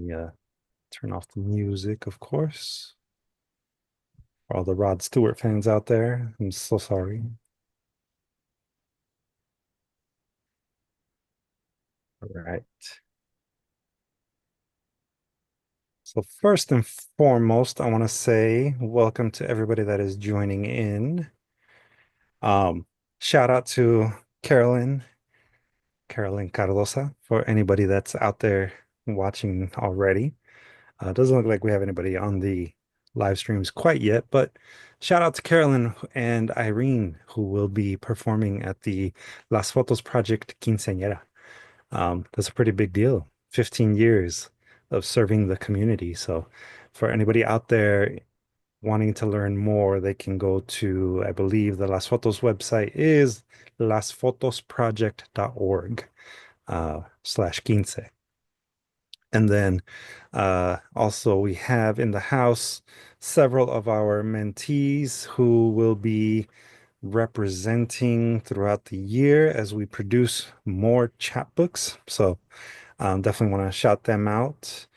turn off the music, of course. For all the Rod Stewart fans out there, I'm so sorry. All right. So first and foremost, I want to say welcome to everybody that is joining in. Um, Shout out to Carolyn, Carolyn Cardosa, for anybody that's out there watching already. Doesn't look like we have anybody on the live streams quite yet, but shout out to Carolyn and Irene, who will be performing at the Las Fotos Project Quinceañera. That's a pretty big deal. 15 years of serving the community. So for anybody out there wanting to learn more, they can go to, I believe the Las Fotos website is lasfotosproject.org slash quince. And then also we have in the house several of our mentees who will be representing throughout the year as we produce more chapbooks. So definitely want to shout them out.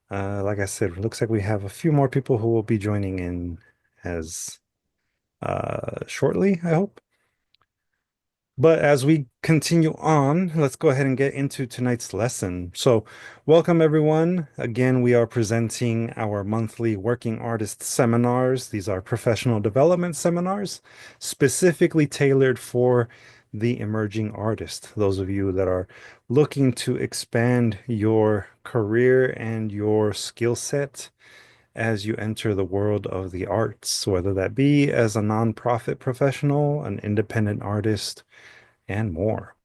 Like I said, it looks like we have a few more people who will be joining in as shortly, I hope. But as we continue on, let's go ahead and get into tonight's lesson. So, welcome everyone. Again, we are presenting our monthly working artist seminars. These are professional development seminars, specifically tailored for the emerging artist. Those of you that are looking to expand your career and your skill set as you enter the world of the arts, whether that be as a nonprofit professional, an independent artist, and more.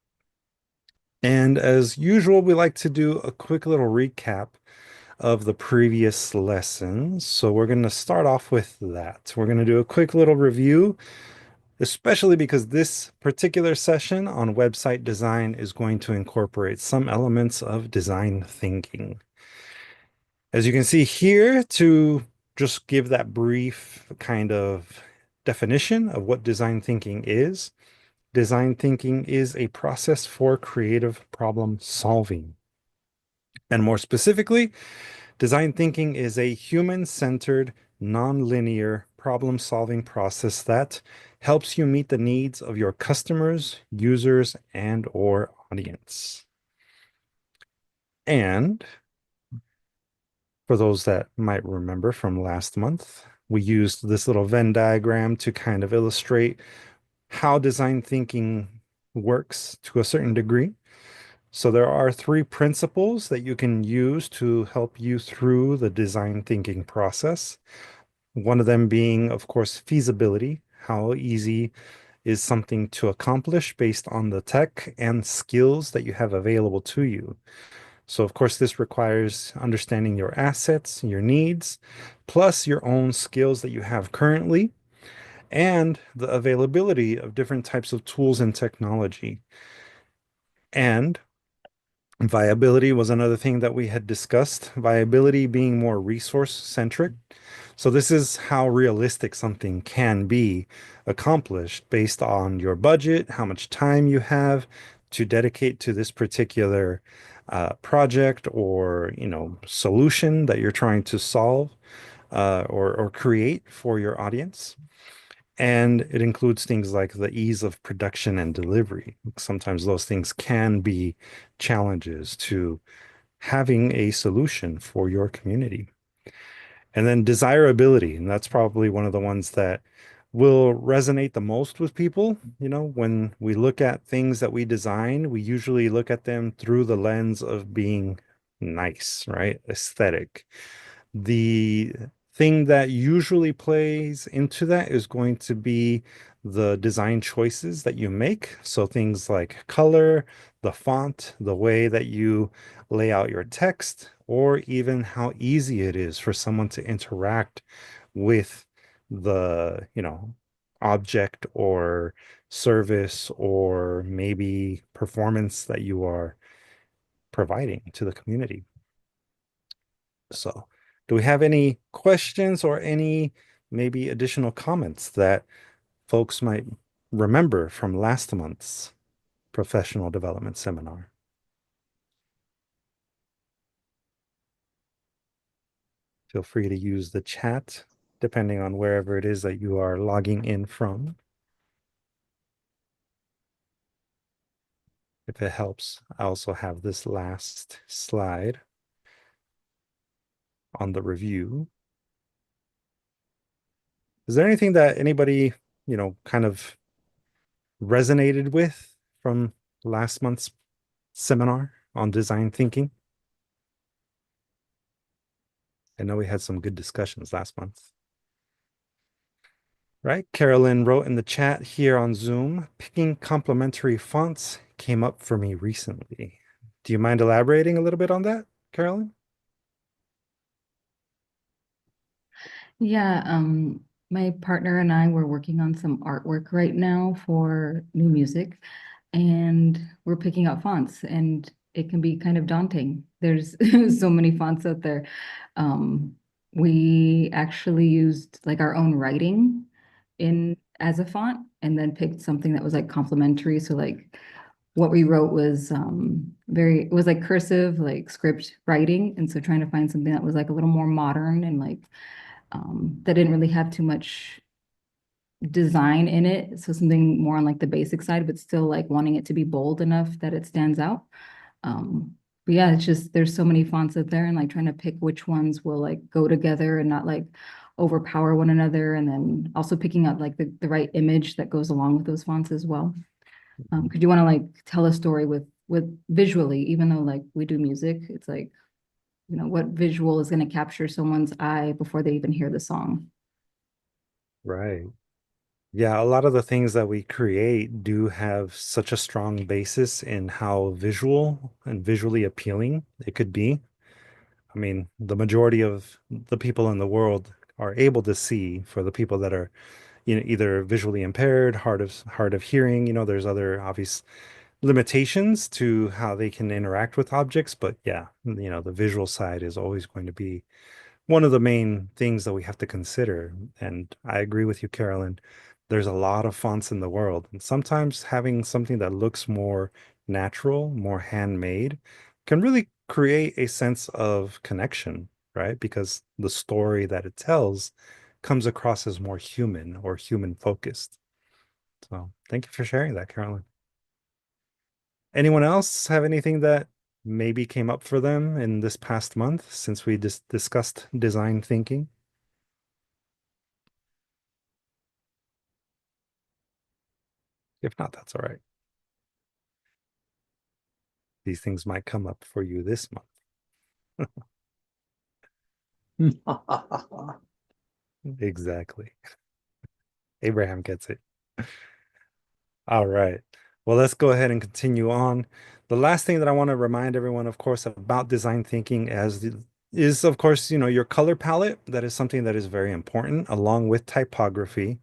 And as usual, we like to do a quick little recap of the previous lessons. So we're going to start off with that. We're going to do a quick little review, especially because this particular session on website design is going to incorporate some elements of design thinking. As you can see here, to just give that brief kind of definition of what design thinking is, design thinking is a process for creative problem solving. And more specifically, design thinking is a human-centered, non-linear problem-solving process that helps you meet the needs of your customers, users, and or audience. And for those that might remember from last month, we used this little Venn diagram to kind of illustrate how design thinking works to a certain degree. So there are three principles that you can use to help you through the design thinking process. One of them being, of course, feasibility. How easy is something to accomplish based on the tech and skills that you have available to you? So, of course, this requires understanding your assets, your needs, plus your own skills that you have currently, and the availability of different types of tools and technology. And viability was another thing that we had discussed, viability being more resource centric. So, this is how realistic something can be accomplished based on your budget, how much time you have to dedicate to this particular project or solution that you're trying to solve or create for your audience. And it includes things like the ease of production and delivery. Sometimes those things can be challenges to having a solution for your community. And then desirability, and that's probably one of the ones that will resonate the most with people. When we look at things that we design, we usually look at them through the lens of being nice, right? Aesthetic. The thing that usually plays into that is going to be the design choices that you make. So things like color, the font, the way that you lay out your text, or even how easy it is for someone to interact with the, object or service or maybe performance that you are providing to the community. So, do we have any questions or any maybe additional comments that folks might remember from last month's professional development seminar? Feel free to use the chat depending on wherever it is that you are logging in from. If it helps, I also have this last slide on the review. Is there anything that anybody, kind of resonated with from last month's seminar on design thinking? I know we had some good discussions last month. Right? Carolyn wrote in the chat here on Zoom, picking complementary fonts came up for me recently. Do you mind elaborating a little bit on that, Carolyn? Yeah, my partner and I were working on some artwork right now for new music, and we're picking out fonts, and it can be kind of daunting. There's so many fonts out there. Um, we actually used like our own writing in as a font, and then picked something that was like complementary. So like what we wrote was it was like cursive, like script writing, and so trying to find something that was like a little more modern and like that didn't really have too much design in it. So something more on like the basic side, but still like wanting it to be bold enough that it stands out. But yeah, it's just there's so many fonts out there and like trying to pick which ones will like go together and not like overpower one another. And then also picking out like the right image that goes along with those fonts as well. Could you want to like tell a story with visually, even though like we do music, it's like, what visual is going to capture someone's eye before they even hear the song? Right. Yeah, a lot of the things that we create do have such a strong basis in how visual and visually appealing it could be. I mean, the majority of the people in the world are able to see. For the people that are, either visually impaired, hard of hearing, there's other obvious limitations to how they can interact with objects. But yeah, the visual side is always going to be one of the main things that we have to consider. And I agree with you, Carolyn. There's a lot of fonts in the world, and sometimes having something that looks more natural, more handmade, can really create a sense of connection, right? Because the story that it tells comes across as more human or human focused. So thank you for sharing that, Carolyn. Anyone else have anything that maybe came up for them in this past month since we just discussed design thinking? If not, that's all right. These things might come up for you this month. Exactly. Abraham gets it. All right. Well, let's go ahead and continue on. The last thing that I want to remind everyone, of course, about design thinking is, of course, your color palette. That is something that is very important, along with typography.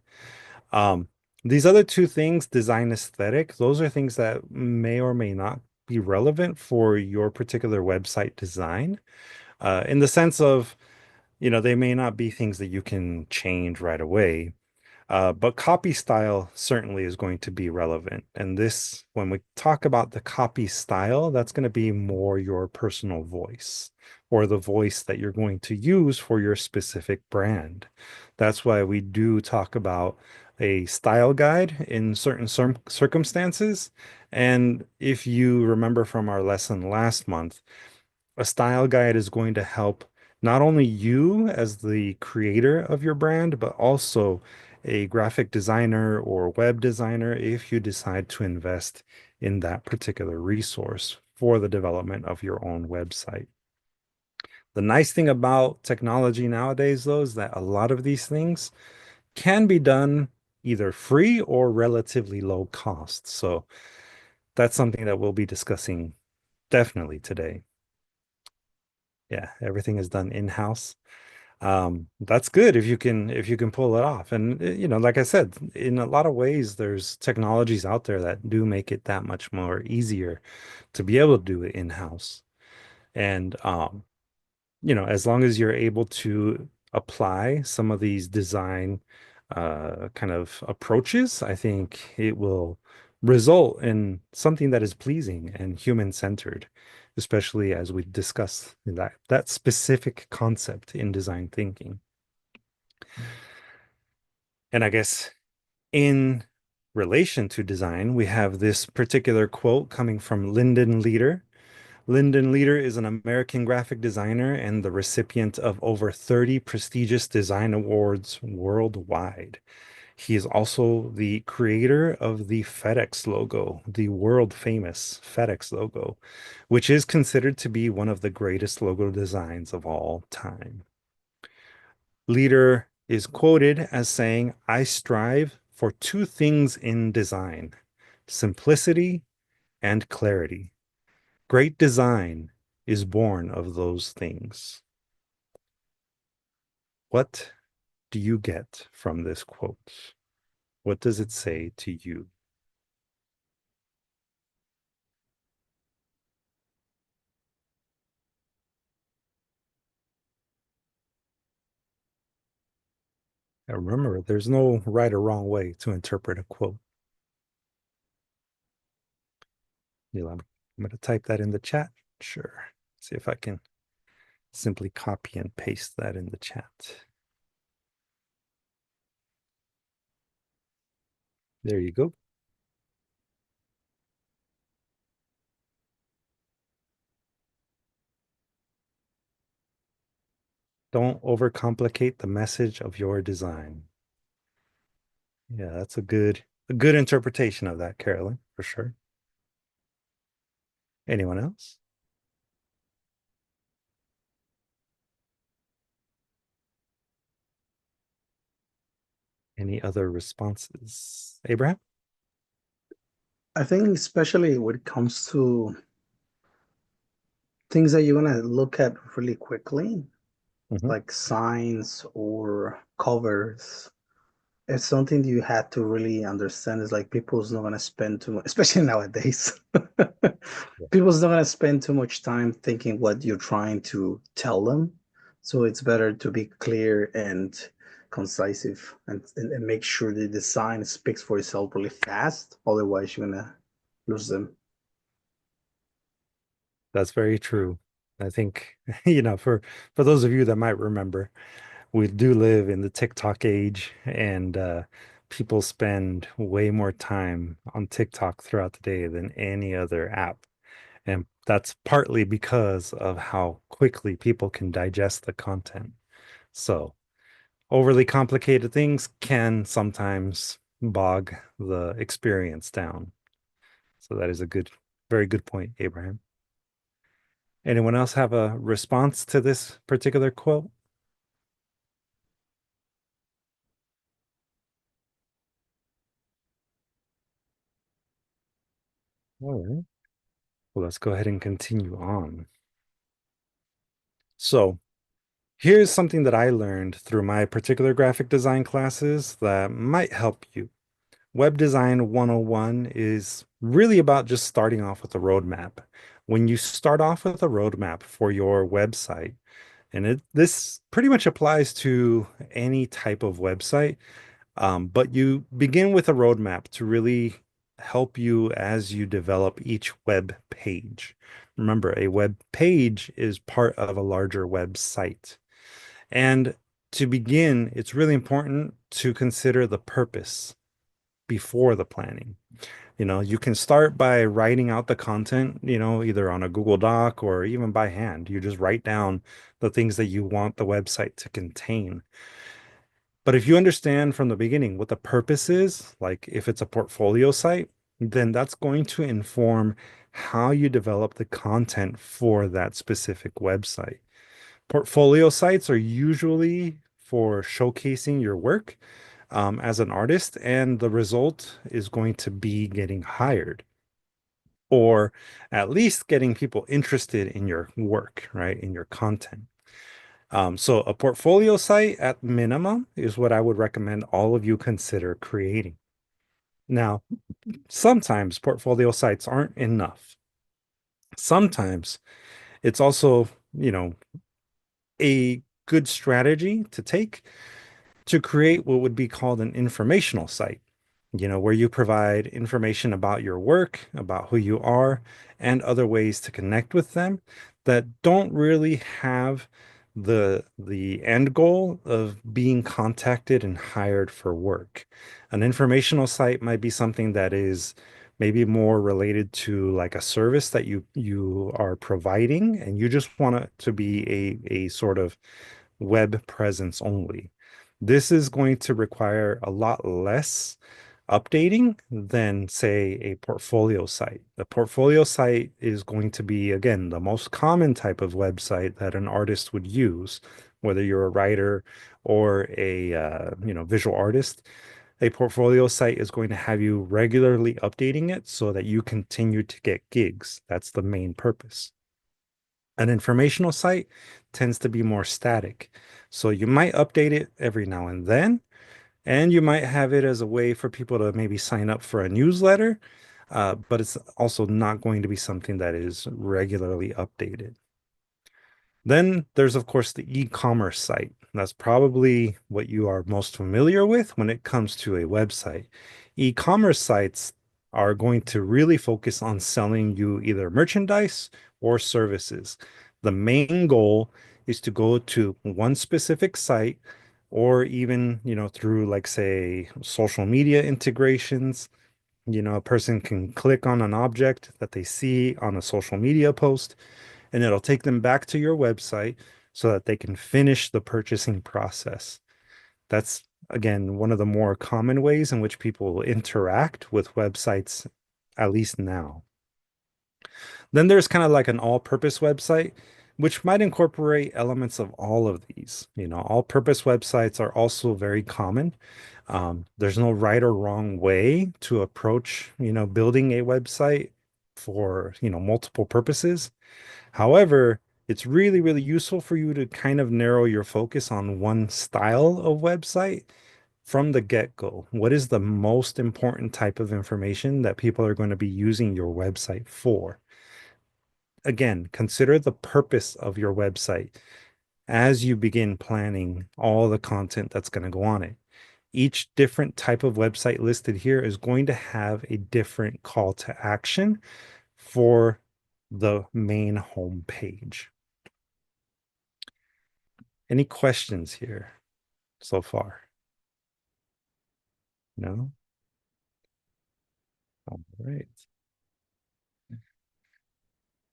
Um, these other two things, design aesthetic, those are things that may or may not be relevant for your particular website design, in the sense of, they may not be things that you can change right away. But copy style certainly is going to be relevant. And this, when we talk about the copy style, that's going to be more your personal voice or the voice that you're going to use for your specific brand. That's why we do talk about a style guide in certain circumstances. And if you remember from our lesson last month, a style guide is going to help not only you as the creator of your brand, but also a graphic designer or web designer if you decide to invest in that particular resource for the development of your own website. The nice thing about technology nowadays, though, is that a lot of these things can be done either free or relatively low cost. So that's something that we'll be discussing definitely today. Yeah, everything is done in-house. That's good if you can pull it off. And like I said, in a lot of ways, there's technologies out there that do make it that much more easier to be able to do it in-house. And as long as you're able to apply some of these design kind of approaches, I think it will result in something that is pleasing and human-centered, especially as we discuss that specific concept in design thinking. And I guess in relation to design, we have this particular quote coming from Lyndon Leader. Lyndon Leader is an American graphic designer and the recipient of over 30 prestigious design awards worldwide. He is also the creator of the FedEx logo, the world famous FedEx logo, which is considered to be one of the greatest logo designs of all time. Leader is quoted as saying, I strive for two things in design: simplicity and clarity. Great design is born of those things. What do you get from this quote? What does it say to you? Now remember, there's no right or wrong way to interpret a quote. I'm going to type that in the chat. Sure. See if I can simply copy and paste that in the chat. There you go. Don't overcomplicate the message of your design. Yeah, that's a good interpretation of that, Carolyn, for sure. Anyone else? Any other responses? Abraham? I think especially when it comes to things that you're gonna look at really quickly, Mhm. like signs or covers, it's something that you have to really understand. Is like people's not gonna spend too much, especially nowadays. Yeah. People's not gonna spend too much time thinking what you're trying to tell them. So it's better to be clear and concisive and make sure the design speaks for itself really fast. Otherwise, you're gonna lose them. That's very true. I think, for those of you that might remember, we do live in the TikTok age, and people spend way more time on TikTok throughout the day than any other app. And that's partly because of how quickly people can digest the content. So overly complicated things can sometimes bog the experience down. So that is a very good point, Abraham. Anyone else have a response to this particular quote? All right. Well, let's go ahead and continue on. So, here's something that I learned through my particular graphic design classes that might help you. Web Design 101 is really about just starting off with a roadmap. When you start off with a roadmap for your website, and this pretty much applies to any type of website, but you begin with a roadmap to really help you as you develop each web page. Remember, a web page is part of a larger website. And to begin, it's really important to consider the purpose before the planning. You can start by writing out the content, either on a Google Doc or even by hand. You just write down the things that you want the website to contain. But if you understand from the beginning what the purpose is, like if it's a portfolio site, then that's going to inform how you develop the content for that specific website. Portfolio sites are usually for showcasing your work as an artist, and the result is going to be getting hired or at least getting people interested in your work, right? In your content. So a portfolio site at minimum is what I would recommend all of you consider creating. Now, sometimes portfolio sites aren't enough. Sometimes it's also, you know, a good strategy to take to create what would be called an informational site. where you provide information about your work, about who you are, and other ways to connect with them that don't really have the end goal of being contacted and hired for work. An informational site might be something that is maybe more related to like a service that you are providing, and you just want it to be a sort of web presence only. This is going to require a lot less updating than, say, a portfolio site. The portfolio site is going to be, again, the most common type of website that an artist would use, whether you're a writer or a visual artist. A portfolio site is going to have you regularly updating it so that you continue to get gigs. That's the main purpose. An informational site tends to be more static. So you might update it every now and you might have it as a way for people to maybe sign up for a newsletter, but it's also not going to be something that is regularly updated. Then there's, of course, the e-commerce site. That's probably what you are most familiar with when it comes to a website. E-commerce sites are going to really focus on selling you either merchandise or services. The main goal is to go to one specific site or even, through like say social media integrations. A person can click on an object that they see on a social media post and it'll take them back to your website so that they can finish the purchasing process. That's, again, one of the more common ways in which people interact with websites, at least now. Then there's kind of like an all-purpose website, which might incorporate elements of all of these. All-purpose websites are also very common. There's no right or wrong way to approach, building a website for, multiple purposes. However, it's really, really useful for you to kind of narrow your focus on one style of website from the get-go. What is the most important type of information that people are going to be using your website for? Again, consider the purpose of your website as you begin planning all the content that's going to go on it. Each different type of website listed here is going to have a different call to action for the main home page. Any questions here so far? No? All right.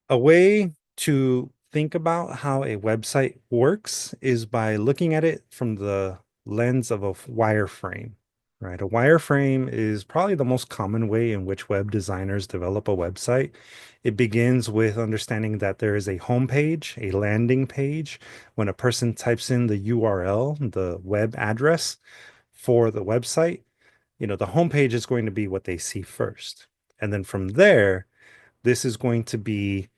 A way to think about how a website works is by looking at it from the lens of a wireframe, right? A wireframe is probably the most common way in which web designers develop a website. It begins with understanding that there is a home page, a landing page. When a person types in the URL, the web address for the website, the home page is going to be what they see first. And then from there, this is going to be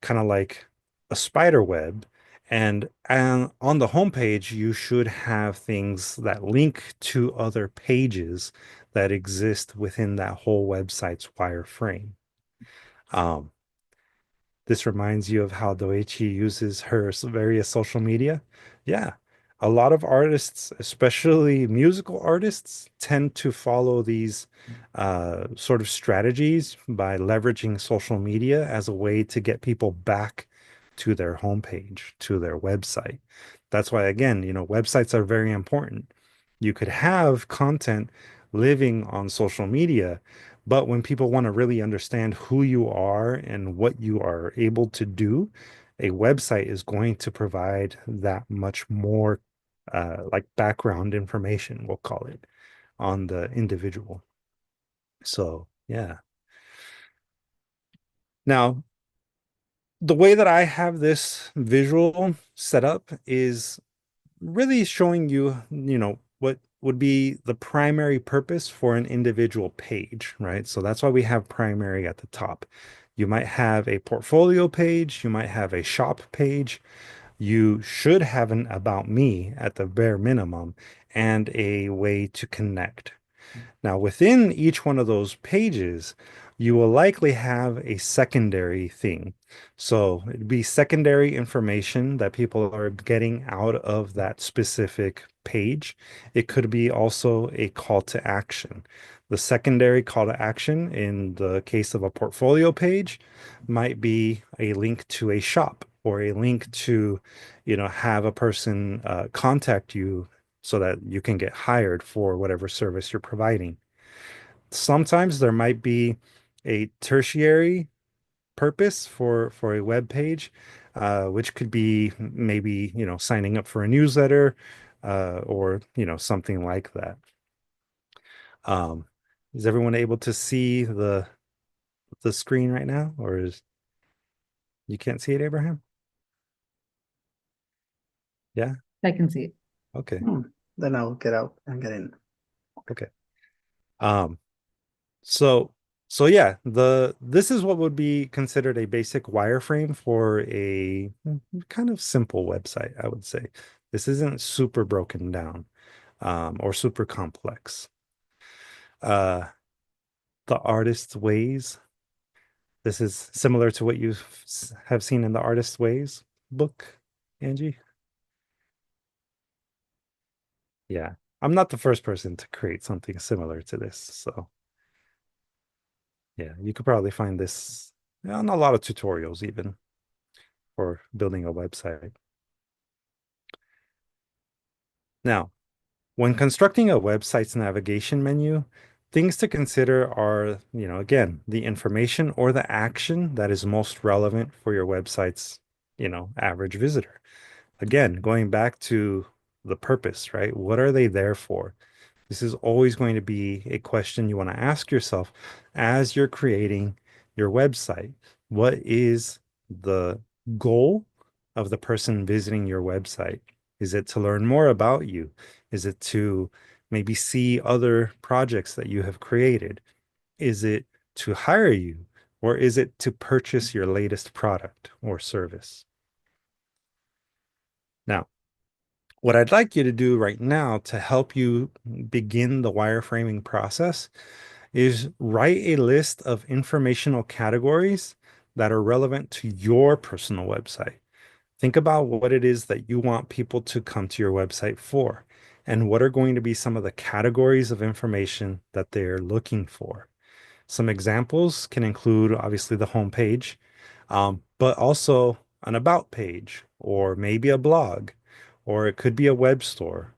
kind of like a spider web. And on the homepage, you should have things that link to other pages that exist within that whole website's wireframe. Um, this reminds you of how Doichi uses her various social media. Yeah, a lot of artists, especially musical artists, tend to follow these sort of strategies by leveraging social media as a way to get people back to their homepage, to their website. That's why, again, websites are very important. You could have content living on social media, but when people want to really understand who you are and what you are able to do, a website is going to provide that much more like background information, we'll call it, on the individual. So, yeah. Now, the way that I have this visual set up is really showing you, what would be the primary purpose for an individual page, right? So that's why we have primary at the top. You might have a portfolio page, you might have a shop page, you should have an about me at the bare minimum, and a way to connect. Now, within each one of those pages you will likely have a secondary thing. So it'd be secondary information that people are getting out of that specific page. It could be also a call to action. The secondary call to action in the case of a portfolio page might be a link to a shop or a link to, have a person contact you so that you can get hired for whatever service you're providing. Sometimes there might be a tertiary purpose for a web page, which could be maybe, signing up for a newsletter, or, something like that. Um, is everyone able to see the screen right now, or is you can't see it, Abraham? Yeah. I can see it. Okay. Hmm. Then I'll get out and get in. Okay. Um, So, so yeah, this is what would be considered a basic wireframe for a kind of simple website, I would say. This isn't super broken down, or super complex. Uh, the Artist's Ways. This is similar to what you have seen in the Artist's Ways book, Angie. Yeah, I'm not the first person to create something similar to this, so yeah, you could probably find this on a lot of tutorials even for building a website. Now, when constructing a website's navigation menu, things to consider are, again, the information or the action that is most relevant for your website's, average visitor. Again, going back to the purpose, right? What are they there for? This is always going to be a question you want to ask yourself as you're creating your website. What is the goal of the person visiting your website? Is it to learn more about you? Is it to maybe see other projects that you have created? Is it to hire you? Or is it to purchase your latest product or service? Now, what I'd like you to do right now to help you begin the wireframing process is write a list of informational categories that are relevant to your personal website. Think about what it is that you want people to come to your website for, and what are going to be some of the categories of information that they're looking for. Some examples can include obviously the home page, but also an about page, or maybe a blog, or it could be a web store,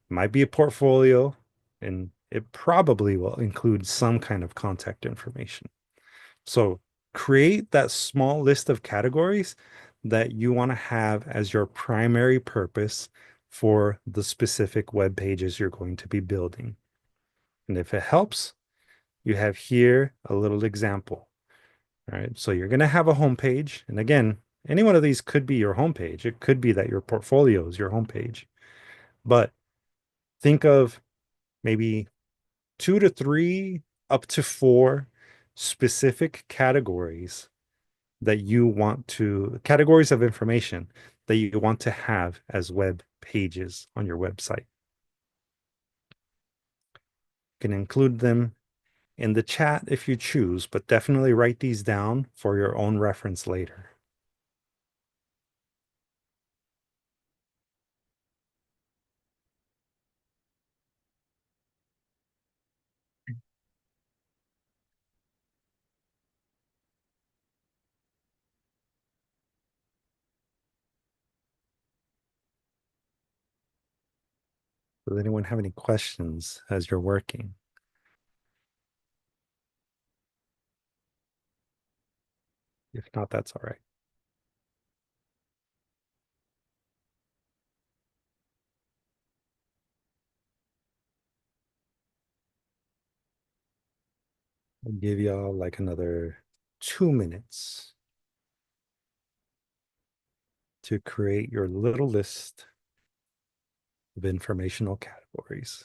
might be a portfolio, and it probably will include some kind of contact information. So create that small list of categories that you want to have as your primary purpose for the specific web pages you're going to be building. And if it helps, you have here a little example. All right. So you're going to have a home page. And again, any one of these could be your home page. It could be that your portfolio is your home page. But think of maybe 2 to 3, up to 4 specific categories of information that you want to have as web pages on your website. You can include them in the chat if you choose, but definitely write these down for your own reference later. Does anyone have any questions as you're working? If not, that's all right. I'll give y'all like another 2 minutes to create your little list of informational categories.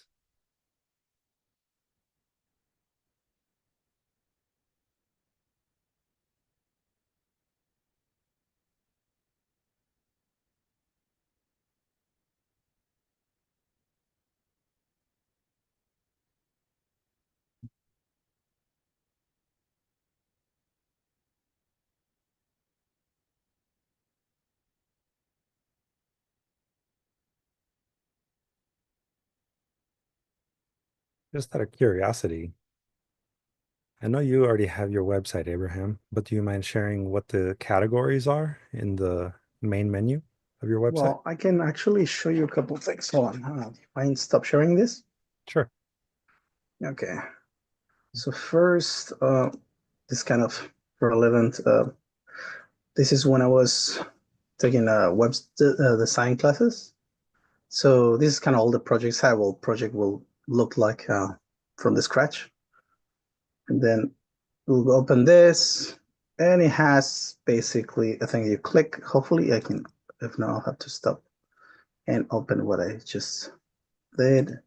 Just out of curiosity, I know you already have your website, Abraham, but do you mind sharing what the categories are in the main menu of your website? Well, I can actually show you a couple things. Hold on. Mind stop sharing this? Sure. Okay. So first, this kind of relevant. This is when I was taking web design classes. So this is kind of all the projects have. Well, project will look like from the scratch. And then we'll open this, and it has basically a thing you click. Hopefully I can, if not, I'll have to stop and open what I just did.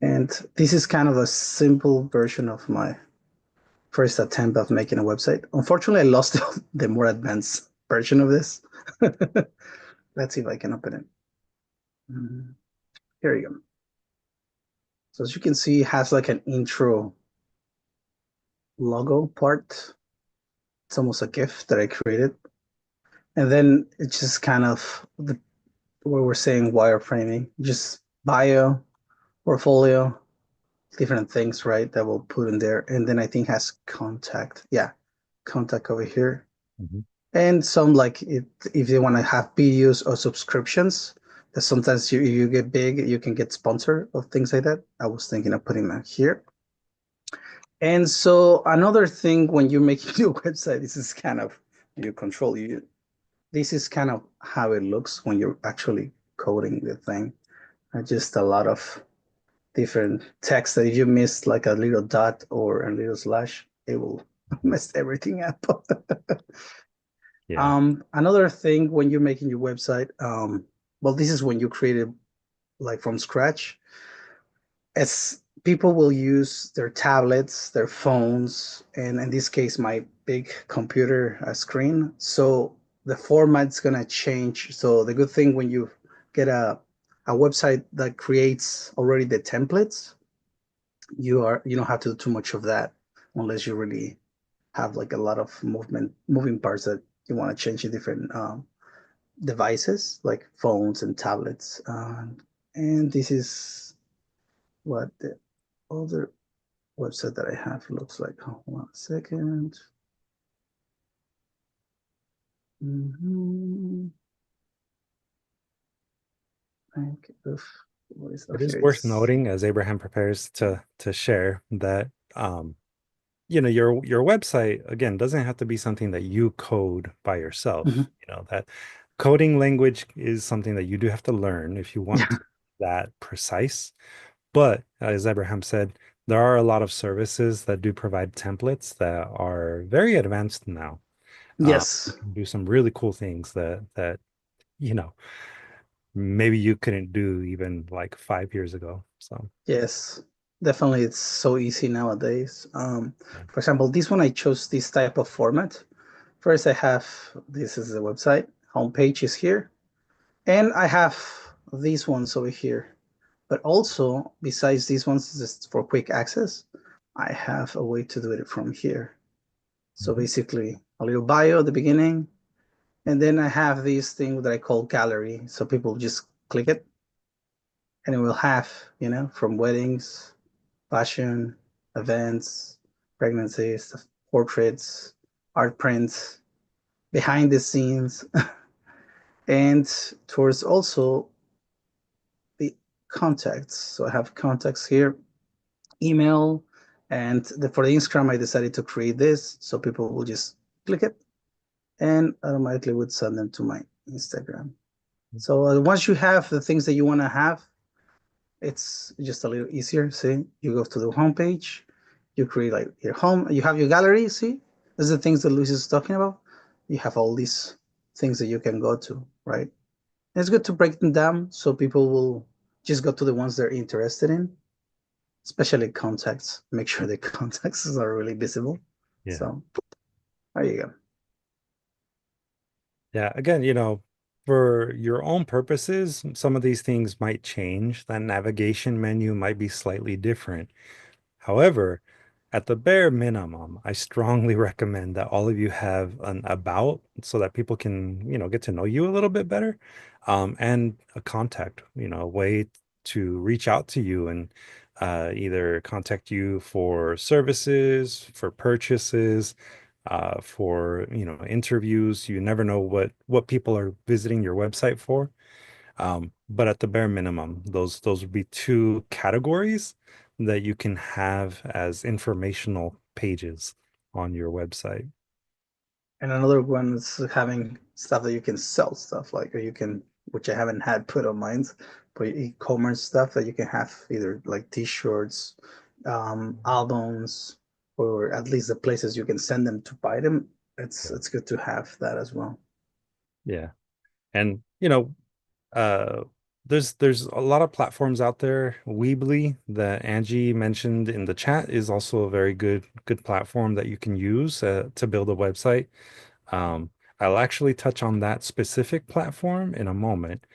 And this is kind of a simple version of my first attempt of making a website. Unfortunately, I lost the more advanced version of this. Let's see if I can open it. Here you go. So as you can see, it has like an intro logo part. It's almost a GIF that I created. And then it's just kind of the where we're saying wireframing, just bio, portfolio, different things, right? That we'll put in there. And then I think has contact. Yeah, contact over here. Mhm. And some like if you want to have videos or subscriptions, that sometimes you get big, you can get sponsor of things like that. I was thinking of putting that here. And so another thing when you're making your website, this is kind of you control you. This is kind of how it looks when you're actually coding the thing. Just a lot of different text that if you miss like a little dot or a little slash, it will mess everything up. Yeah. Another thing when you're making your website, well, this is when you create it like from scratch. As people will use their tablets, their phones, and in this case, my big computer screen. So the format's gonna change. So the good thing when you get a website that creates already the templates, you don't have to do too much of that unless you really have like a lot of moving parts that you want to change in different devices like phones and tablets. And this is what the other website that I have looks like. Hold on a second. Mm-hmm. What is, oh, It is here worth it's. noting as Abraham prepares to share that your website again doesn't have to be something that you code by yourself. Mhm. That coding language is something that you do have to learn if you want Yeah. to be that precise. But as Abraham said, there are a lot of services that do provide templates that are very advanced now. Yes. Do some really cool things that you know maybe you couldn't do even like 5 years ago. So Yes. Definitely, it's so easy nowadays. yeah. For example, this one I chose this type of format. First, I have this is the website. Homepage is here. And I have these ones over here. But also, besides these ones, just for quick access, I have a way to do it from here. So Mhm. basically, a little bio at the beginning. And then I have this thing that I call gallery. So people just click it and it will have, from weddings, fashion, events, pregnancies, portraits, art prints, behind the scenes, and towards also the contacts. So I have contacts here, email, and for the Instagram, I decided to create this so people will just click it and automatically would send them to my Instagram. So once you have the things that you want to have, it's just a little easier. See, you go to the homepage, you create like your home, you have your gallery. See, these are the things that Luis is talking about. You have all these things that you can go to, right? And it's good to break them down so people will just go to the ones they're interested in, especially contacts. Make sure the contacts are really visible. Yeah. So there you go. Yeah, again, for your own purposes, some of these things might change. That navigation menu might be slightly different. However, at the bare minimum, I strongly recommend that all of you have an about so that people can, get to know you a little bit better, and a contact, a way to reach out to you and either contact you for services, for purchases, for interviews. You never know what people are visiting your website for. But at the bare minimum, those would be two categories that you can have as informational pages on your website. And another one is having stuff that you can sell stuff like, or you can, which I haven't had put on mine, but e-commerce stuff that you can have either like t-shirts, albums, or at least the places you can send them to buy them. It's good to have that as well. Yeah. And uh there's a lot of platforms out there. Weebly that Angie mentioned in the chat is also a very good platform that you can use to build a website. I'll actually touch on that specific platform in a moment.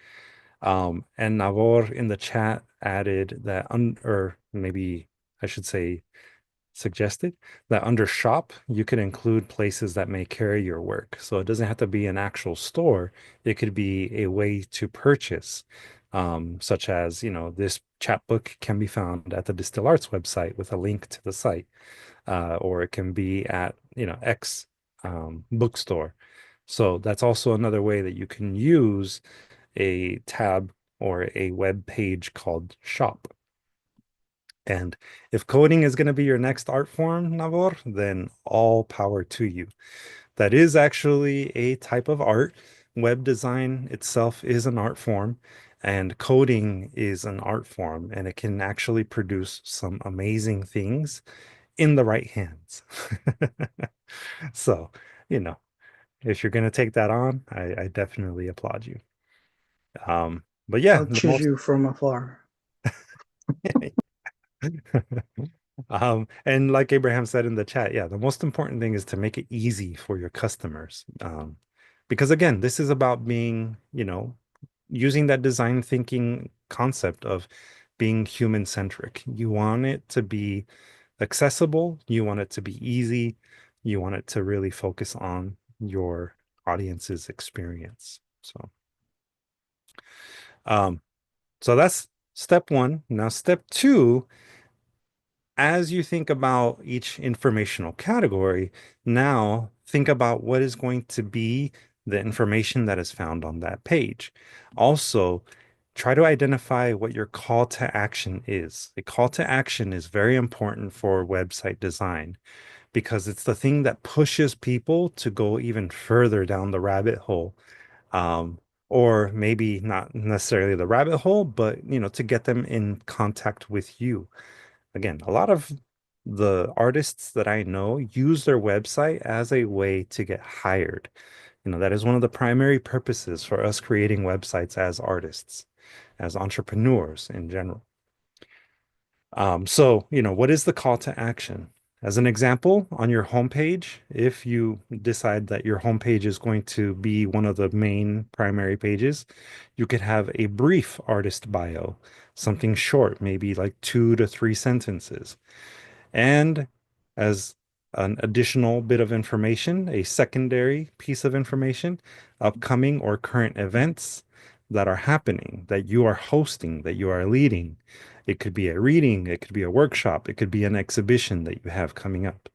And Navor in the chat added that or maybe I should say suggested that under shop, you could include places that may carry your work. So it doesn't have to be an actual store. It could be a way to purchase, such as, this chapbook can be found at the Distill Arts website with a link to the site, or it can be at, X bookstore. So that's also another way that you can use a tab or a web page called shop. And if coding is going to be your next art form, Navor, then all power to you. That is actually a type of art. Web design itself is an art form, and coding is an art form, and it can actually produce some amazing things in the right hands. So, if you're going to take that on, I definitely applaud you. But yeah, I'll the choose most you from afar. And like Abraham said in the chat, yeah, the most important thing is to make it easy for your customers. Because again, this is about being, using that design thinking concept of being human centric. You want it to be accessible, you want it to be easy, you want it to really focus on your audience's experience. Um, so that's step one. Now, step two, as you think about each informational category, now think about what is going to be the information that is found on that page. Also, try to identify what your call to action is. A call to action is very important for website design because it's the thing that pushes people to go even further down the rabbit hole. Um, or maybe not necessarily the rabbit hole, but to get them in contact with you. Again, a lot of the artists that I know use their website as a way to get hired. That is one of the primary purposes for us creating websites as artists, as entrepreneurs in general. So, what is the call to action? As an example, on your homepage, if you decide that your homepage is going to be one of the main primary pages, you could have a brief artist bio, something short, maybe like 2 to 3 sentences. And as an additional bit of information, a secondary piece of information, upcoming or current events that are happening, that you are hosting, that you are leading. It could be a reading, it could be a workshop, it could be an exhibition that you have coming up.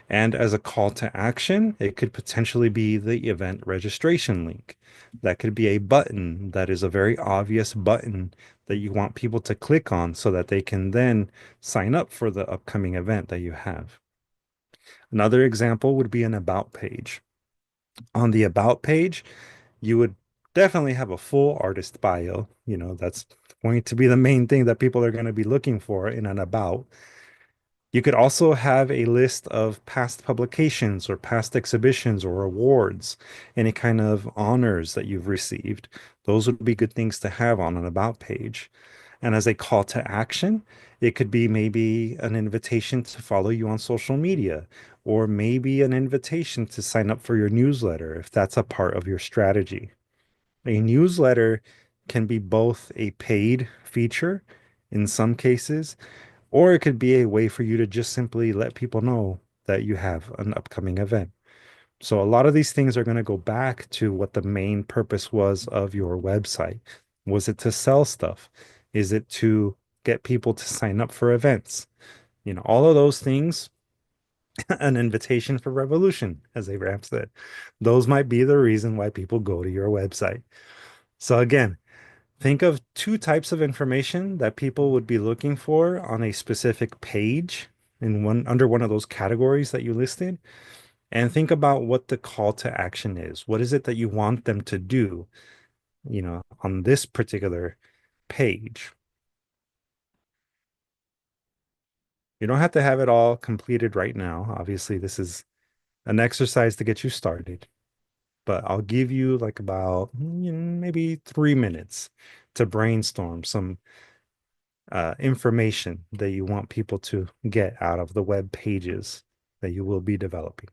And as a call to action, it could potentially be the event registration link. That could be a button that is a very obvious button that you want people to click on so that they can then sign up for the upcoming event that you have. Another example would be an about page. On the about page, you would definitely have a full artist bio. That's going to be the main thing that people are going to be looking for in an about. You could also have a list of past publications or past exhibitions or awards, any kind of honors that you've received. Those would be good things to have on an about page. And as a call to action, it could be maybe an invitation to follow you on social media, or maybe an invitation to sign up for your newsletter if that's a part of your strategy. A newsletter can be both a paid feature in some cases, or it could be a way for you to just simply let people know that you have an upcoming event. So a lot of these things are going to go back to what the main purpose was of your website. Was it to sell stuff? Is it to get people to sign up for events. All of those things, an invitation for revolution, as Abraham said. Those might be the reason why people go to your website. So again, think of two types of information that people would be looking for on a specific page in under one of those categories that you listed, and think about what the call to action is. What is it that you want them to do, on this particular page? You don't have to have it all completed right now. Obviously, this is an exercise to get you started, but I'll give you like about maybe 3 minutes to brainstorm some information that you want people to get out of the web pages that you will be developing.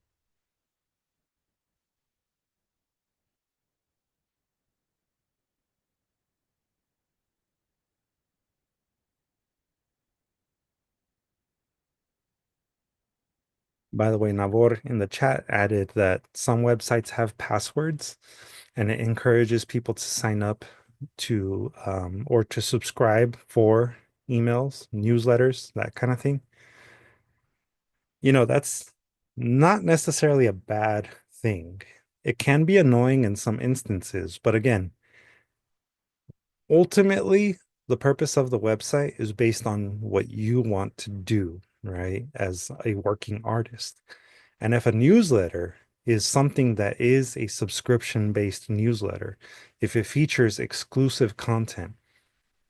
By the way, Navor in the chat added that some websites have passwords and it encourages people to sign up to or to subscribe for emails, newsletters, that kind of thing. That's not necessarily a bad thing. It can be annoying in some instances, but again, ultimately, the purpose of the website is based on what you want to do, right? As a working artist. And if a newsletter is something that is a subscription-based newsletter, if it features exclusive content,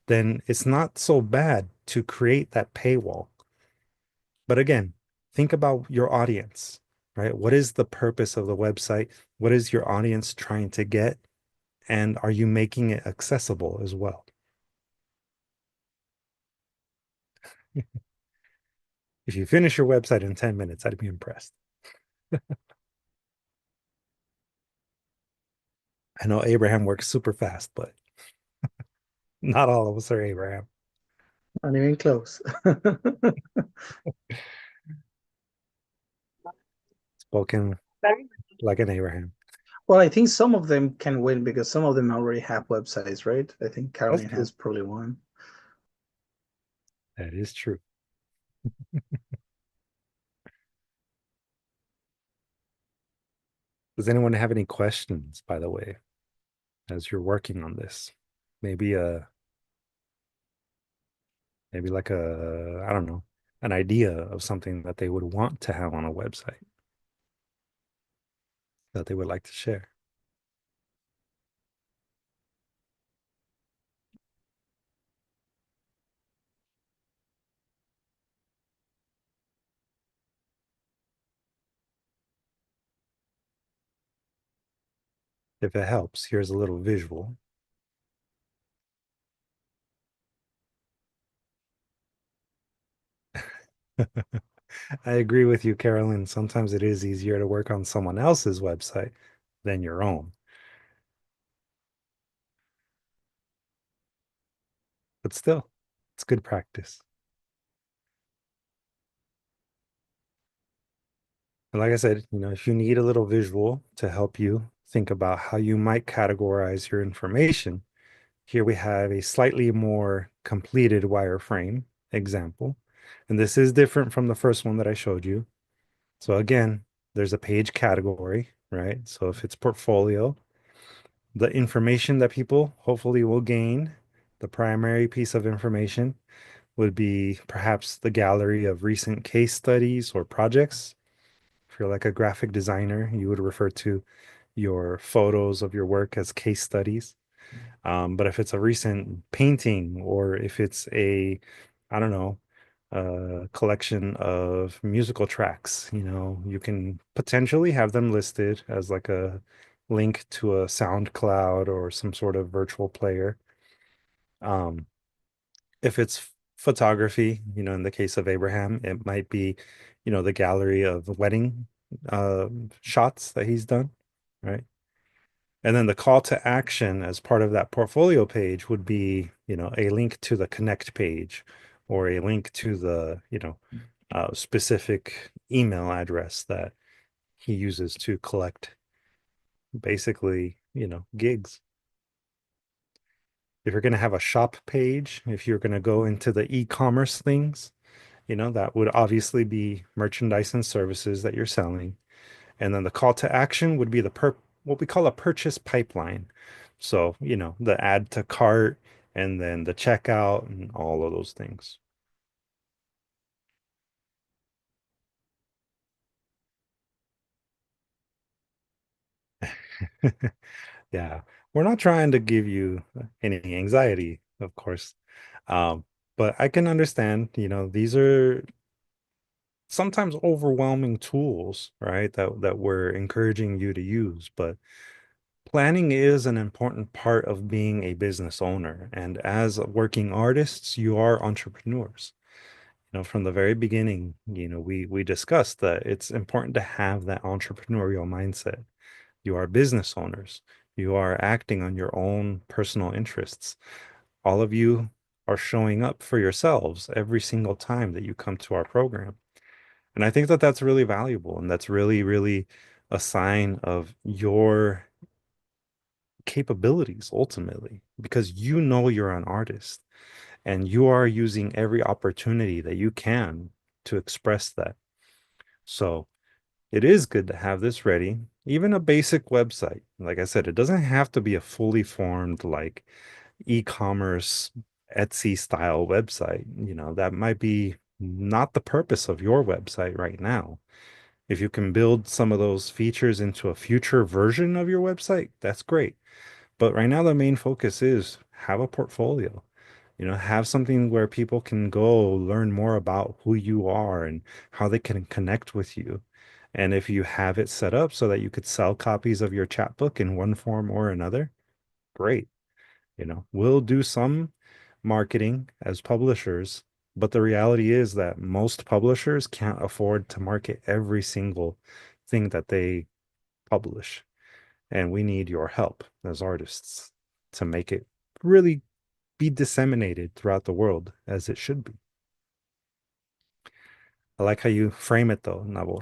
then it's not so bad to create that paywall. But again, think about your audience, right? What is the purpose of the website? What is your audience trying to get? And are you making it accessible as well? If you finish your website in 10 minutes, I'd be impressed. I know Abraham works super fast, but not all of us are Abraham. Not even close. Spoken like an Abraham. Well, I think some of them can win because some of them already have websites, right? I think That's Caroline true. has probably one. That is true. Does anyone have any questions, by the way, as you're working on this? Maybe maybe like I don't know, an idea of something that they would want to have on a website that they would like to share. If it helps, here's a little visual. I agree with you, Carolyn. Sometimes it is easier to work on someone else's website than your own. But still, it's good practice. And like I said, if you need a little visual to help you think about how you might categorize your information, here we have a slightly more completed wireframe example. And this is different from the first one that I showed you. So again, there's a page category, right? So if it's portfolio, the information that people hopefully will gain, the primary piece of information would be perhaps the gallery of recent case studies or projects. If you're like a graphic designer, you would refer to your photos of your work as case studies. But if it's a recent painting or if it's I don't know, a collection of musical tracks, you can potentially have them listed as like a link to a SoundCloud or some sort of virtual player. Um, if it's photography, in the case of Abraham, it might be, the gallery of wedding shots that he's done, right? And then the call to action as part of that portfolio page would be, a link to the connect page or a link to the, specific email address that he uses to collect basically, gigs. If you're going to have a shop page, if you're going to go into the e-commerce things, that would obviously be merchandise and services that you're selling. And then the call to action would be what we call a purchase pipeline. So, the add to cart and then the checkout and all of those things. Yeah. We're not trying to give you any anxiety, of course. Um, but I can understand, these are sometimes overwhelming tools, right? That we're encouraging you to use, but planning is an important part of being a business owner. And as working artists, you are entrepreneurs. From the very beginning, we discussed that it's important to have that entrepreneurial mindset. You are business owners. You are acting on your own personal interests. All of you are showing up for yourselves every single time that you come to our program. And I think that that's really valuable. And that's really, really a sign of your capabilities ultimately, because you're an artist and you are using every opportunity that you can to express that. So it is good to have this ready, even a basic website. Like I said, it doesn't have to be a fully formed, like e-commerce Etsy style website. That might be not the purpose of your website right now. If you can build some of those features into a future version of your website, that's great. But right now, the main focus is have a portfolio, have something where people can go learn more about who you are and how they can connect with you. And if you have it set up so that you could sell copies of your chapbook in one form or another, great. We'll do some marketing as publishers, but the reality is that most publishers can't afford to market every single thing that they publish. And we need your help as artists to make it really be disseminated throughout the world as it should be. I like how you frame it though, Nabor.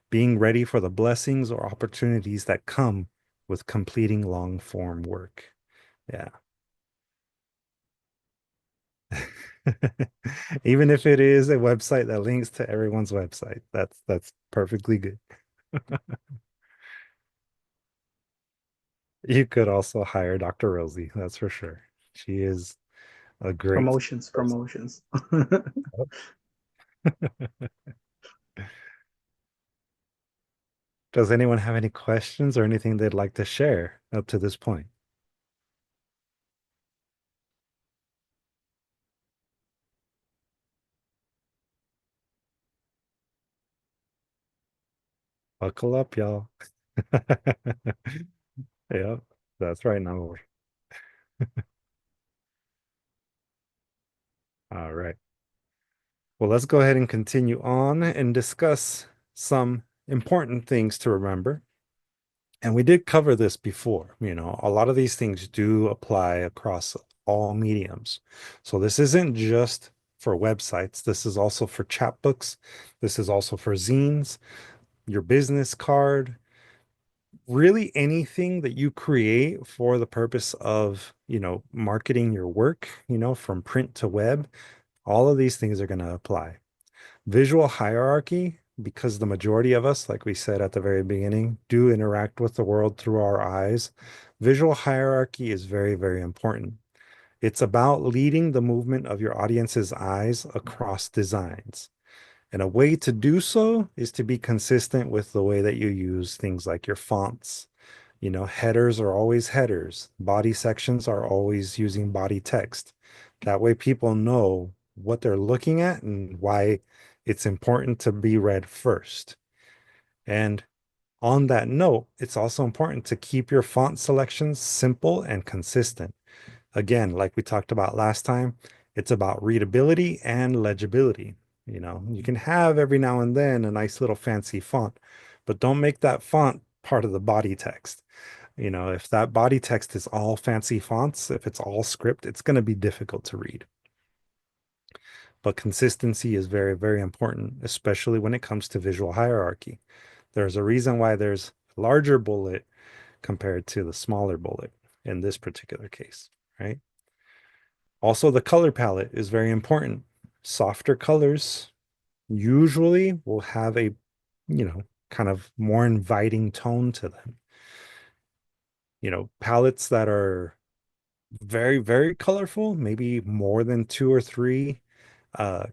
Being ready for the blessings or opportunities that come with completing long form work. Yeah. Even if it is a website that links to everyone's website, that's perfectly good. You could also hire Dr. Rosie, that's for sure. She is a great Promotions, person. promotions. Does anyone have any questions or anything they'd like to share up to this point? Buckle up, y'all. Yep, that's right now. All right. Well, let's go ahead and continue on and discuss some important things to remember. And we did cover this before, a lot of these things do apply across all mediums. So this isn't just for websites. This is also for chapbooks. This is also for zines, your business card, really anything that you create for the purpose of, marketing your work, from print to web, all of these things are going to apply. Visual hierarchy, because the majority of us, like we said at the very beginning, do interact with the world through our eyes. Visual hierarchy is very, very important. It's about leading the movement of your audience's eyes across designs. And a way to do so is to be consistent with the way that you use things like your fonts. Headers are always headers. Body sections are always using body text. That way people know what they're looking at and why it's important to be read first. And on that note, it's also important to keep your font selections simple and consistent. Again, like we talked about last time, it's about readability and legibility. You can have every now and then a nice little fancy font, but don't make that font part of the body text. If that body text is all fancy fonts, if it's all script, it's going to be difficult to read. But consistency is very, very important, especially when it comes to visual hierarchy. There's a reason why there's a larger bullet compared to the smaller bullet in this particular case, right? Also, the color palette is very important. Softer colors usually will have a, kind of more inviting tone to them. Palettes that are very, very colorful, maybe more than two or three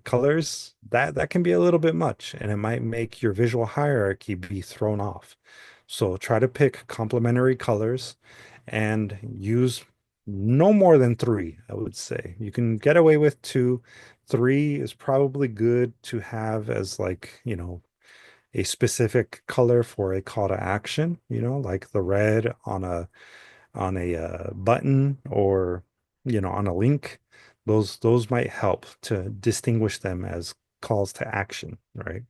colors, that can be a little bit much, and it might make your visual hierarchy be thrown off. So try to pick complementary colors and use no more than three, I would say. You can get away with two. Three is probably good to have as like, a specific color for a call to action, like the red on a button, or on a link. Those might help to distinguish them as calls to action, right?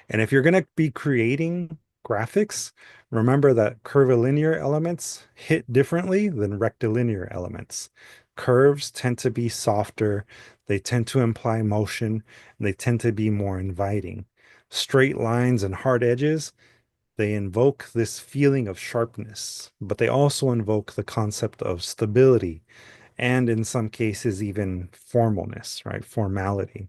And if you're going to be creating graphics, remember that curvilinear elements hit differently than rectilinear elements. Curves tend to be softer, they tend to imply motion, and they tend to be more inviting. Straight lines and hard edges, they invoke this feeling of sharpness, but they also invoke the concept of stability and in some cases even formalness, right? Formality.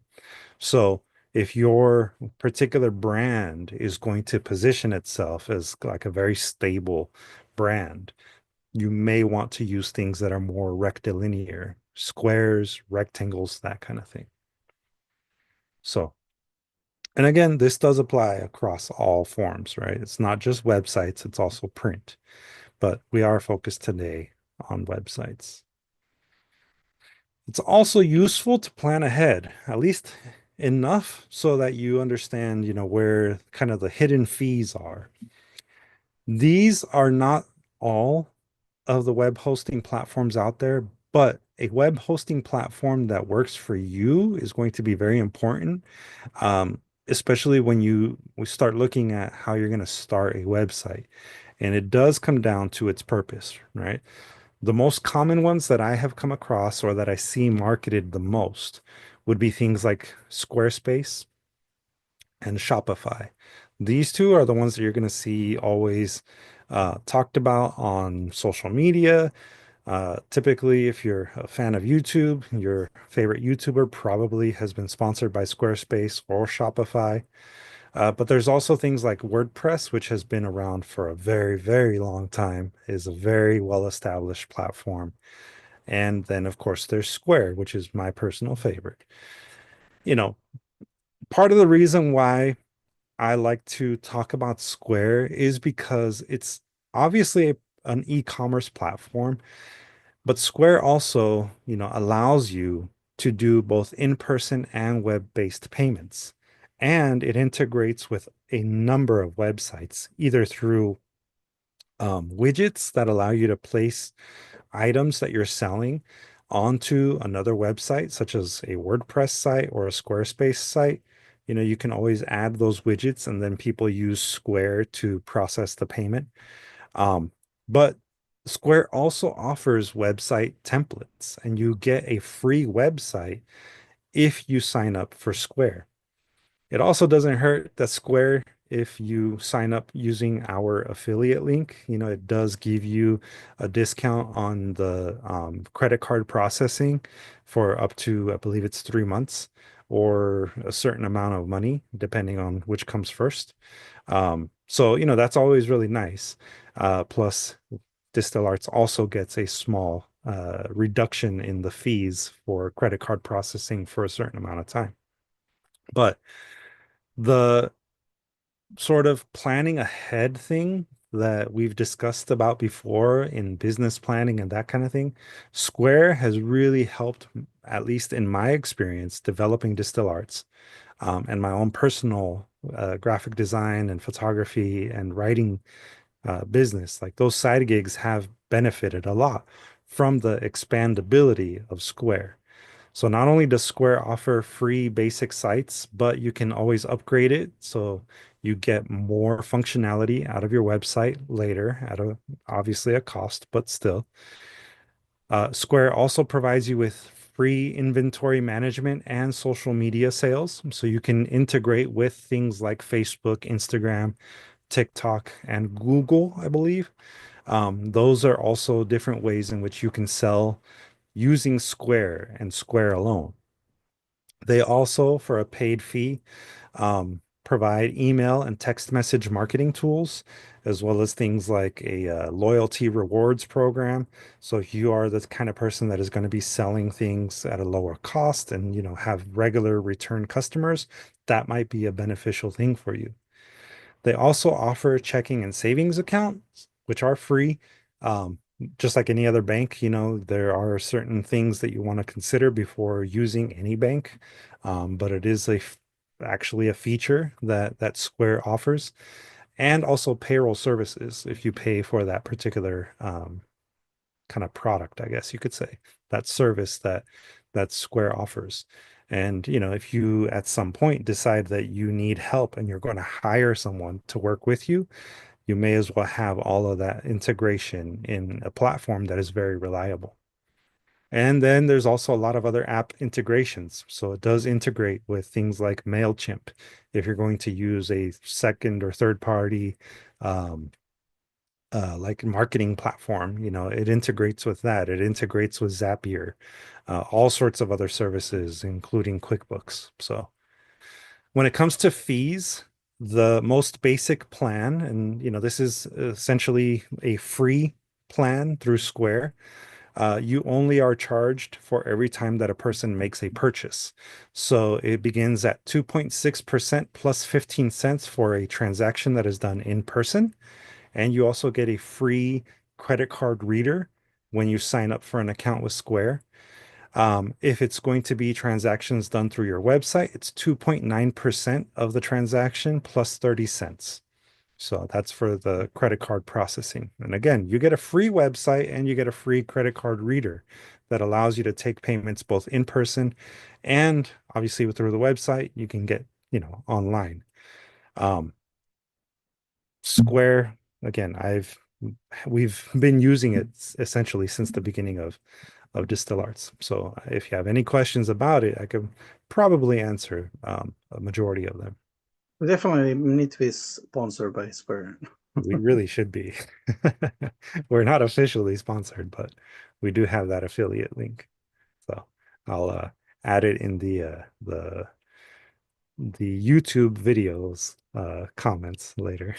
So if your particular brand is going to position itself as like a very stable brand, you may want to use things that are more rectilinear, squares, rectangles, that kind of thing. So, and again, this does apply across all forms, right? It's not just websites, it's also print, but we are focused today on websites. It's also useful to plan ahead, at least enough so that you understand, where kind of the hidden fees are. These are not all of the web hosting platforms out there, but a web hosting platform that works for you is going to be very important, especially when we start looking at how you're going to start a website. And it does come down to its purpose, right? The most common ones that I have come across or that I see marketed the most would be things like Squarespace and Shopify. These two are the ones that you're going to see always talked about on social media. Typically, if you're a fan of YouTube, your favorite YouTuber probably has been sponsored by Squarespace or Shopify. But there's also things like WordPress, which has been around for a very, very long time, is a very well-established platform. And then, of course, there's Square, which is my personal favorite. You know, Part of the reason why I like to talk about Square is because it's obviously an e-commerce platform, but Square also, allows you to do both in-person and web-based payments. And it integrates with a number of websites, either through widgets that allow you to place items that you're selling onto another website, such as a WordPress site or a Squarespace site. You can always add those widgets and then people use Square to process the payment. But Square also offers website templates, and you get a free website if you sign up for Square. It also doesn't hurt that Square, if you sign up using our affiliate link, it does give you a discount on the credit card processing for up to, I believe it's 3 months or a certain amount of money, depending on which comes first. So, that's always really nice. Plus, Distill Arts also gets a small reduction in the fees for credit card processing for a certain amount of time. But the sort of planning ahead thing that we've discussed about before in business planning and that kind of thing, Square has really helped, at least in my experience, developing Distill Arts, and my own personal graphic design and photography and writing business. Like those side gigs have benefited a lot from the expandability of Square. So not only does Square offer free basic sites, but you can always upgrade it. So you get more functionality out of your website later at obviously a cost, but still. Square also provides you with free inventory management and social media sales. So you can integrate with things like Facebook, Instagram, TikTok, and Google, I believe. Those are also different ways in which you can sell using Square and Square alone. They also, for a paid fee, provide email and text message marketing tools, as well as things like a loyalty rewards program. So if you are the kind of person that is going to be selling things at a lower cost and, have regular return customers, that might be a beneficial thing for you. They also offer checking and savings accounts, which are free. Um, just like any other bank, there are certain things that you want to consider before using any bank. But it is actually a feature that Square offers, and also payroll services if you pay for that particular kind of product, I guess you could say, that service that Square offers. And if you at some point decide that you need help and you're going to hire someone to work with you, you may as well have all of that integration in a platform that is very reliable. And then there's also a lot of other app integrations. So it does integrate with things like MailChimp. If you're going to use a second or third party um, like marketing platform, it integrates with that. It integrates with Zapier, all sorts of other services, including QuickBooks. So when it comes to fees, the most basic plan, and this is essentially a free plan through Square. You only are charged for every time that a person makes a purchase. So it begins at 2.6% plus 15 cents for a transaction that is done in person. And you also get a free credit card reader when you sign up for an account with Square. If it's going to be transactions done through your website, it's 2.9% of the transaction plus 30 cents. So that's for the credit card processing. And again, you get a free website and you get a free credit card reader that allows you to take payments both in person and obviously through the website, you can get, online. Um, Square, again, we've been using it essentially since the beginning of Distill Arts. So if you have any questions about it, I could probably answer a majority of them. We definitely need to be sponsored by Square. We really should be. We're not officially sponsored, but we do have that affiliate link. So I'll add it in the YouTube videos comments later.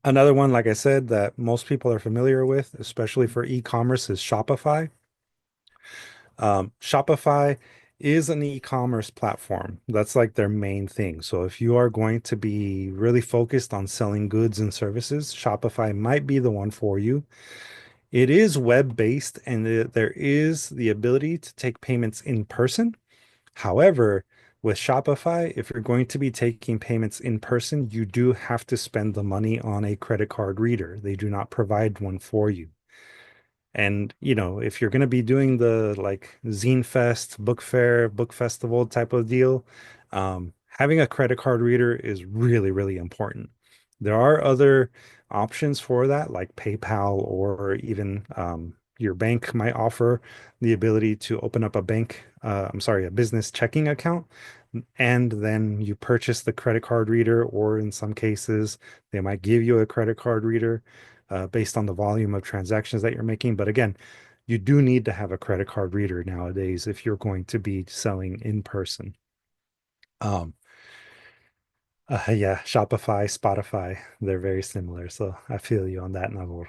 Another one, like I said, that most people are familiar with, especially for e-commerce, is Shopify. Shopify is an e-commerce platform. That's like their main thing. So if you are going to be really focused on selling goods and services, Shopify might be the one for you. It is web-based and there is the ability to take payments in person. However, with Shopify, if you're going to be taking payments in person, you do have to spend the money on a credit card reader. They do not provide one for you. And, if you're going to be doing the like Zine Fest, book fair, book festival type of deal, having a credit card reader is really, really important. There are other options for that, like PayPal, or even your bank might offer the ability to open up a business checking account. And then you purchase the credit card reader, or in some cases, they might give you a credit card reader based on the volume of transactions that you're making. But again, you do need to have a credit card reader nowadays if you're going to be selling in person. Um, yeah, Shopify, Spotify, they're very similar. So I feel you on that, Navor.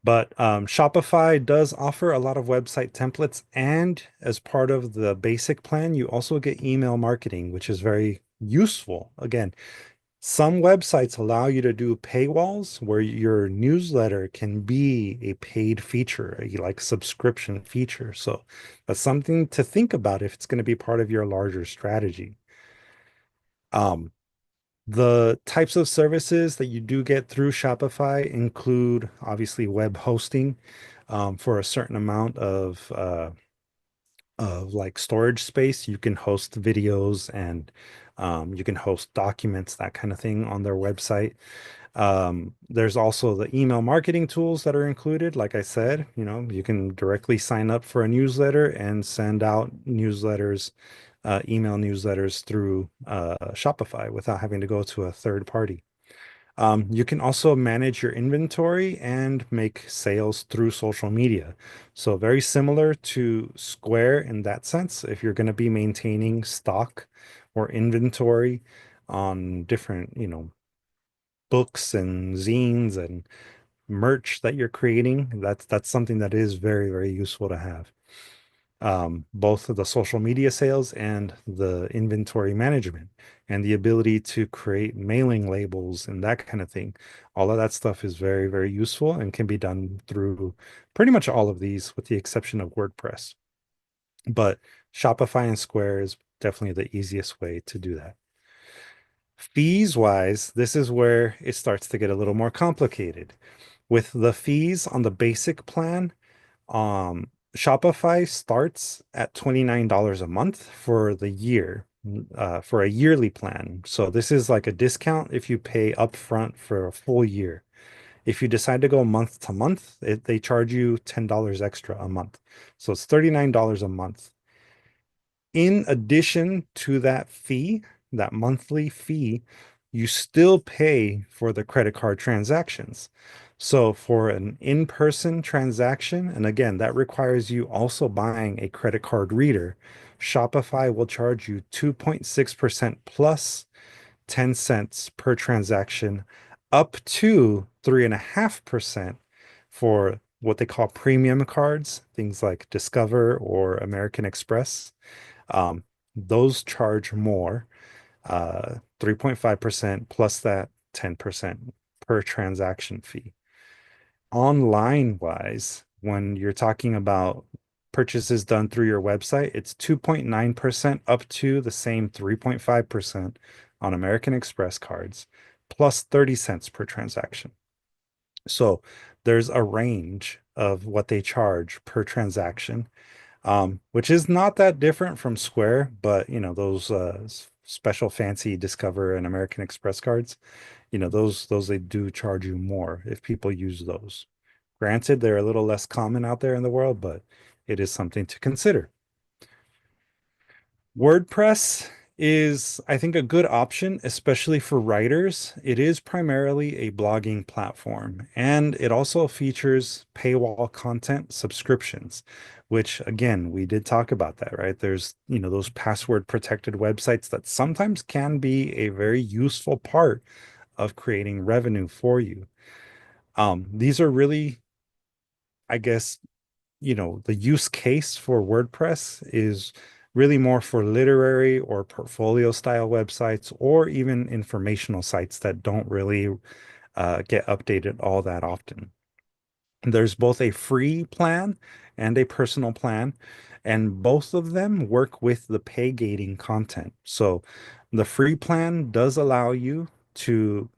But Shopify does offer a lot of website templates. And as part of the basic plan, you also get email marketing, which is very useful. Again, some websites allow you to do paywalls where your newsletter can be a paid feature, a like subscription feature. So that's something to think about if it's going to be part of your larger strategy. Um, the types of services that you do get through Shopify include obviously web hosting for a certain amount of like storage space. You can host videos and you can host documents, that kind of thing on their website. There's also the email marketing tools that are included. Like I said, you can directly sign up for a newsletter and send out newsletters, email newsletters through Shopify without having to go to a third party. You can also manage your inventory and make sales through social media. So very similar to Square in that sense. If you're going to be maintaining stock or inventory on different, books and zines and merch that you're creating, that's something that is very, very useful to have. Both of the social media sales and the inventory management and the ability to create mailing labels and that kind of thing. All of that stuff is very, very useful and can be done through pretty much all of these, with the exception of WordPress. But Shopify and Square is definitely the easiest way to do that. Fees wise, this is where it starts to get a little more complicated. With the fees on the basic plan, Shopify starts at $29 a month for the year, for a yearly plan. So this is like a discount if you pay upfront for a full year. If you decide to go month to month, they charge you $10 extra a month. So it's $39 a month. In addition to that fee, that monthly fee, you still pay for the credit card transactions. So for an in-person transaction, and again, that requires you also buying a credit card reader, Shopify will charge you 2.6% plus 10 cents per transaction, up to 3.5% for what they call premium cards, things like Discover or American Express. Um, those charge more, 3.5% plus that 10% per transaction fee. Online wise, when you're talking about purchases done through your website, it's 2.9% up to the same 3.5% on American Express cards, plus 30 cents per transaction. So there's a range of what they charge per transaction, which is not that different from Square, but those special fancy Discover and American Express cards, those they do charge you more if people use those. Granted, they're a little less common out there in the world, but it is something to consider. WordPress is, I think, a good option, especially for writers. It is primarily a blogging platform, and it also features paywall content subscriptions, which again, we did talk about that, right? There's, those password protected websites that sometimes can be a very useful part of creating revenue for you. These are really, I guess, the use case for WordPress is really more for literary or portfolio style websites, or even informational sites that don't really get updated all that often. There's both a free plan and a personal plan, and both of them work with the pay gating content. So the free plan does allow you to,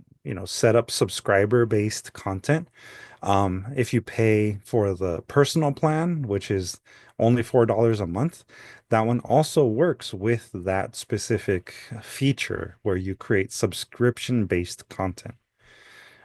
set up subscriber based content. If you pay for the personal plan, which is only $4 a month, that one also works with that specific feature where you create subscription-based content.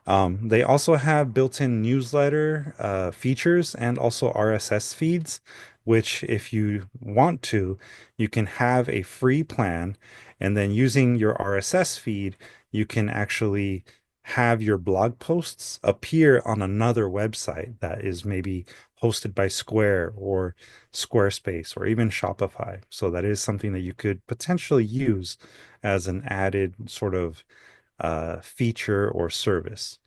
They also have built-in newsletter features and also RSS feeds, which if you want to, you can have a free plan, and then using your RSS feed, you can actually have your blog posts appear on another website that is maybe hosted by Square or Squarespace or even Shopify. So that is something that you could potentially use as an added sort of feature or service.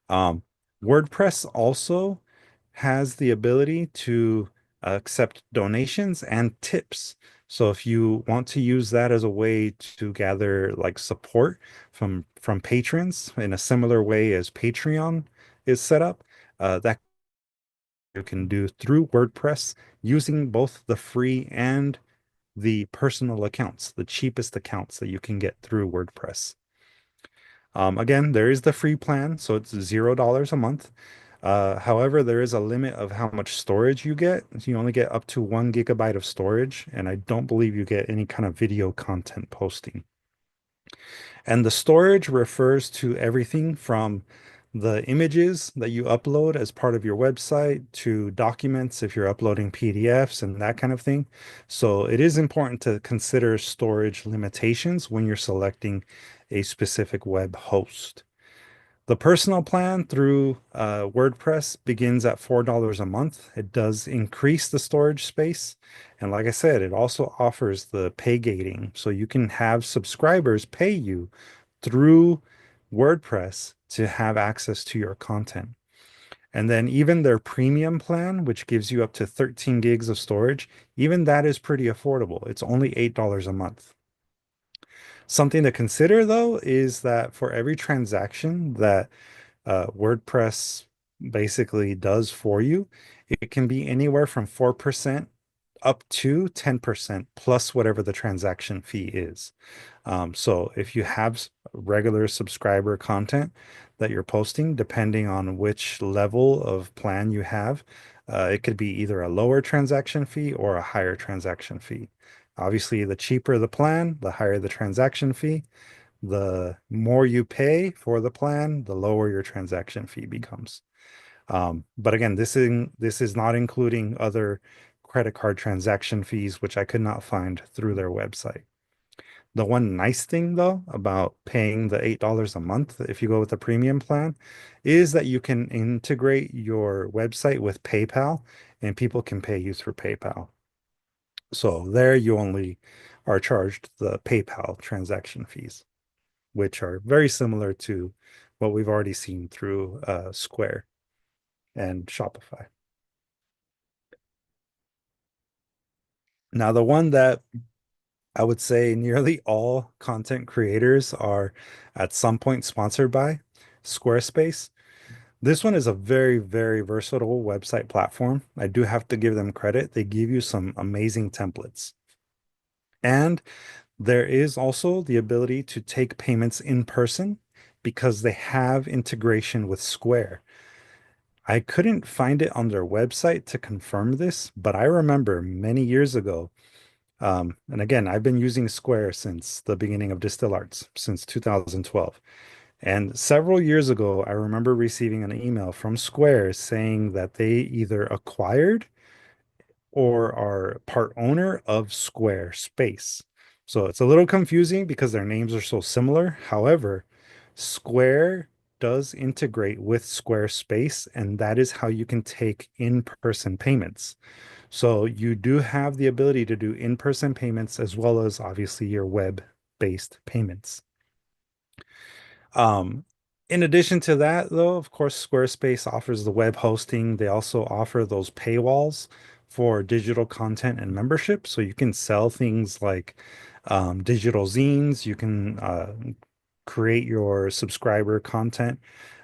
Um, WordPress also has the ability to accept donations and tips. So if you want to use that as a way to gather like support from patrons in a similar way as Patreon is set up, that you can do through WordPress using both the free and the personal accounts, the cheapest accounts that you can get through WordPress. Again, there is the free plan, so it's $0 a month. However, there is a limit of how much storage you get. You only get up to 1 GB of storage, and I don't believe you get any kind of video content posting. And the storage refers to everything from the images that you upload as part of your website to documents if you're uploading PDFs and that kind of thing. So it is important to consider storage limitations when you're selecting a specific web host. The personal plan through WordPress begins at $4 a month. It does increase the storage space. And like I said, it also offers the pay gating. So you can have subscribers pay you through WordPress to have access to your content. And then even their premium plan, which gives you up to 13 gigs of storage, even that is pretty affordable. It's only $8 a month. Something to consider though is that for every transaction that WordPress basically does for you, it can be anywhere from 4% up to 10% plus whatever the transaction fee is. So if you have regular subscriber content that you're posting, depending on which level of plan you have, it could be either a lower transaction fee or a higher transaction fee. Obviously, the cheaper the plan, the higher the transaction fee. The more you pay for the plan, the lower your transaction fee becomes. But again, this is not including other credit card transaction fees, which I could not find through their website. The one nice thing though about paying the $8 a month, if you go with the premium plan, is that you can integrate your website with PayPal and people can pay you through PayPal. So there you only are charged the PayPal transaction fees, which are very similar to what we've already seen through Square and Shopify. Now, the one that I would say nearly all content creators are at some point sponsored by, Squarespace. This one is a very, very versatile website platform. I do have to give them credit. They give you some amazing templates. And there is also the ability to take payments in person because they have integration with Square. I couldn't find it on their website to confirm this, but I remember many years ago, and again, I've been using Square since the beginning of Distill Arts, since 2012. And several years ago, I remember receiving an email from Square saying that they either acquired or are part owner of Squarespace. So it's a little confusing because their names are so similar. However, Square does integrate with Squarespace, and that is how you can take in-person payments. So you do have the ability to do in-person payments as well as obviously your web-based payments. Um, in addition to that, though, of course, Squarespace offers the web hosting. They also offer those paywalls for digital content and membership. So you can sell things like digital zines. You can create your subscriber content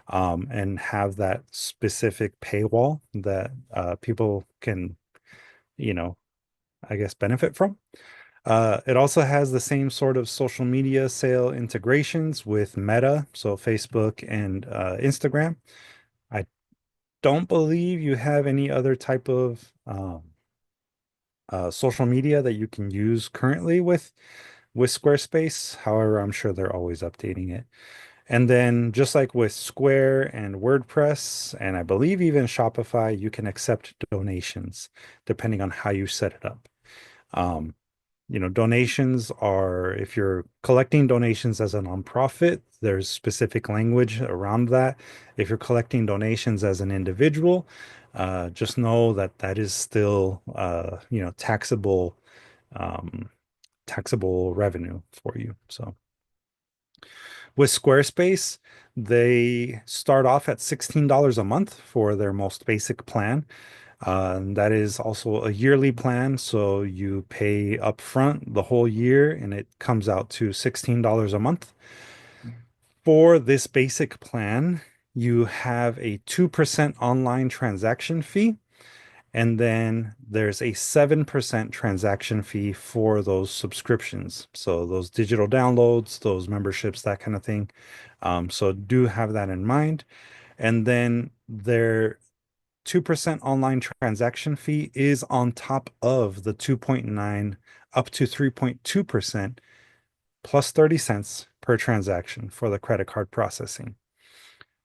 and have that specific paywall that people can, you know, I guess, benefit from. It also has the same sort of social media sale integrations with Meta, so Facebook and Instagram. I don't believe you have any other type of social media that you can use currently with Squarespace. However, I'm sure they're always updating it. And then just like with Square and WordPress, and I believe even Shopify, you can accept donations depending on how you set it up. Um, donations are, if you're collecting donations as a nonprofit, there's specific language around that. If you're collecting donations as an individual, just know that that is still, um, taxable revenue for you. So with Squarespace, they start off at $16 a month for their most basic plan. That is also a yearly plan, so you pay upfront the whole year and it comes out to $16 a month. For this basic plan, you have a 2% online transaction fee, and then there's a 7% transaction fee for those subscriptions. So those digital downloads, those memberships, that kind of thing. So do have that in mind. And then there 2% online transaction fee is on top of the 2.9 up to 3.2% plus 30 cents per transaction for the credit card processing.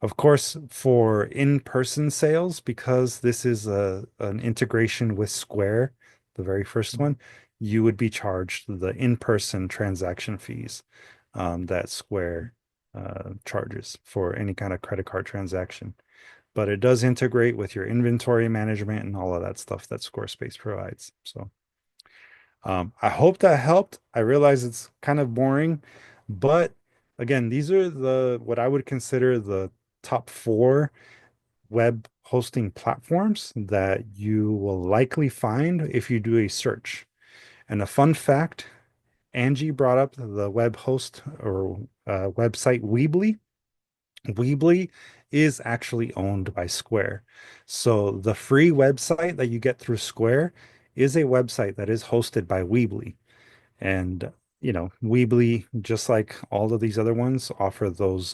Of course, for in-person sales, because this is an integration with Square, the very first one, you would be charged the in-person transaction fees that Square charges for any kind of credit card transaction. But it does integrate with your inventory management and all of that stuff that Squarespace provides. So I hope that helped. I realize it's kind of boring, but again, these are the what I would consider the top four web hosting platforms that you will likely find if you do a search. And a fun fact, Angie brought up the web host or website Weebly. Weebly is actually owned by Square. So the free website that you get through Square is a website that is hosted by Weebly. And, Weebly, just like all of these other ones, offer those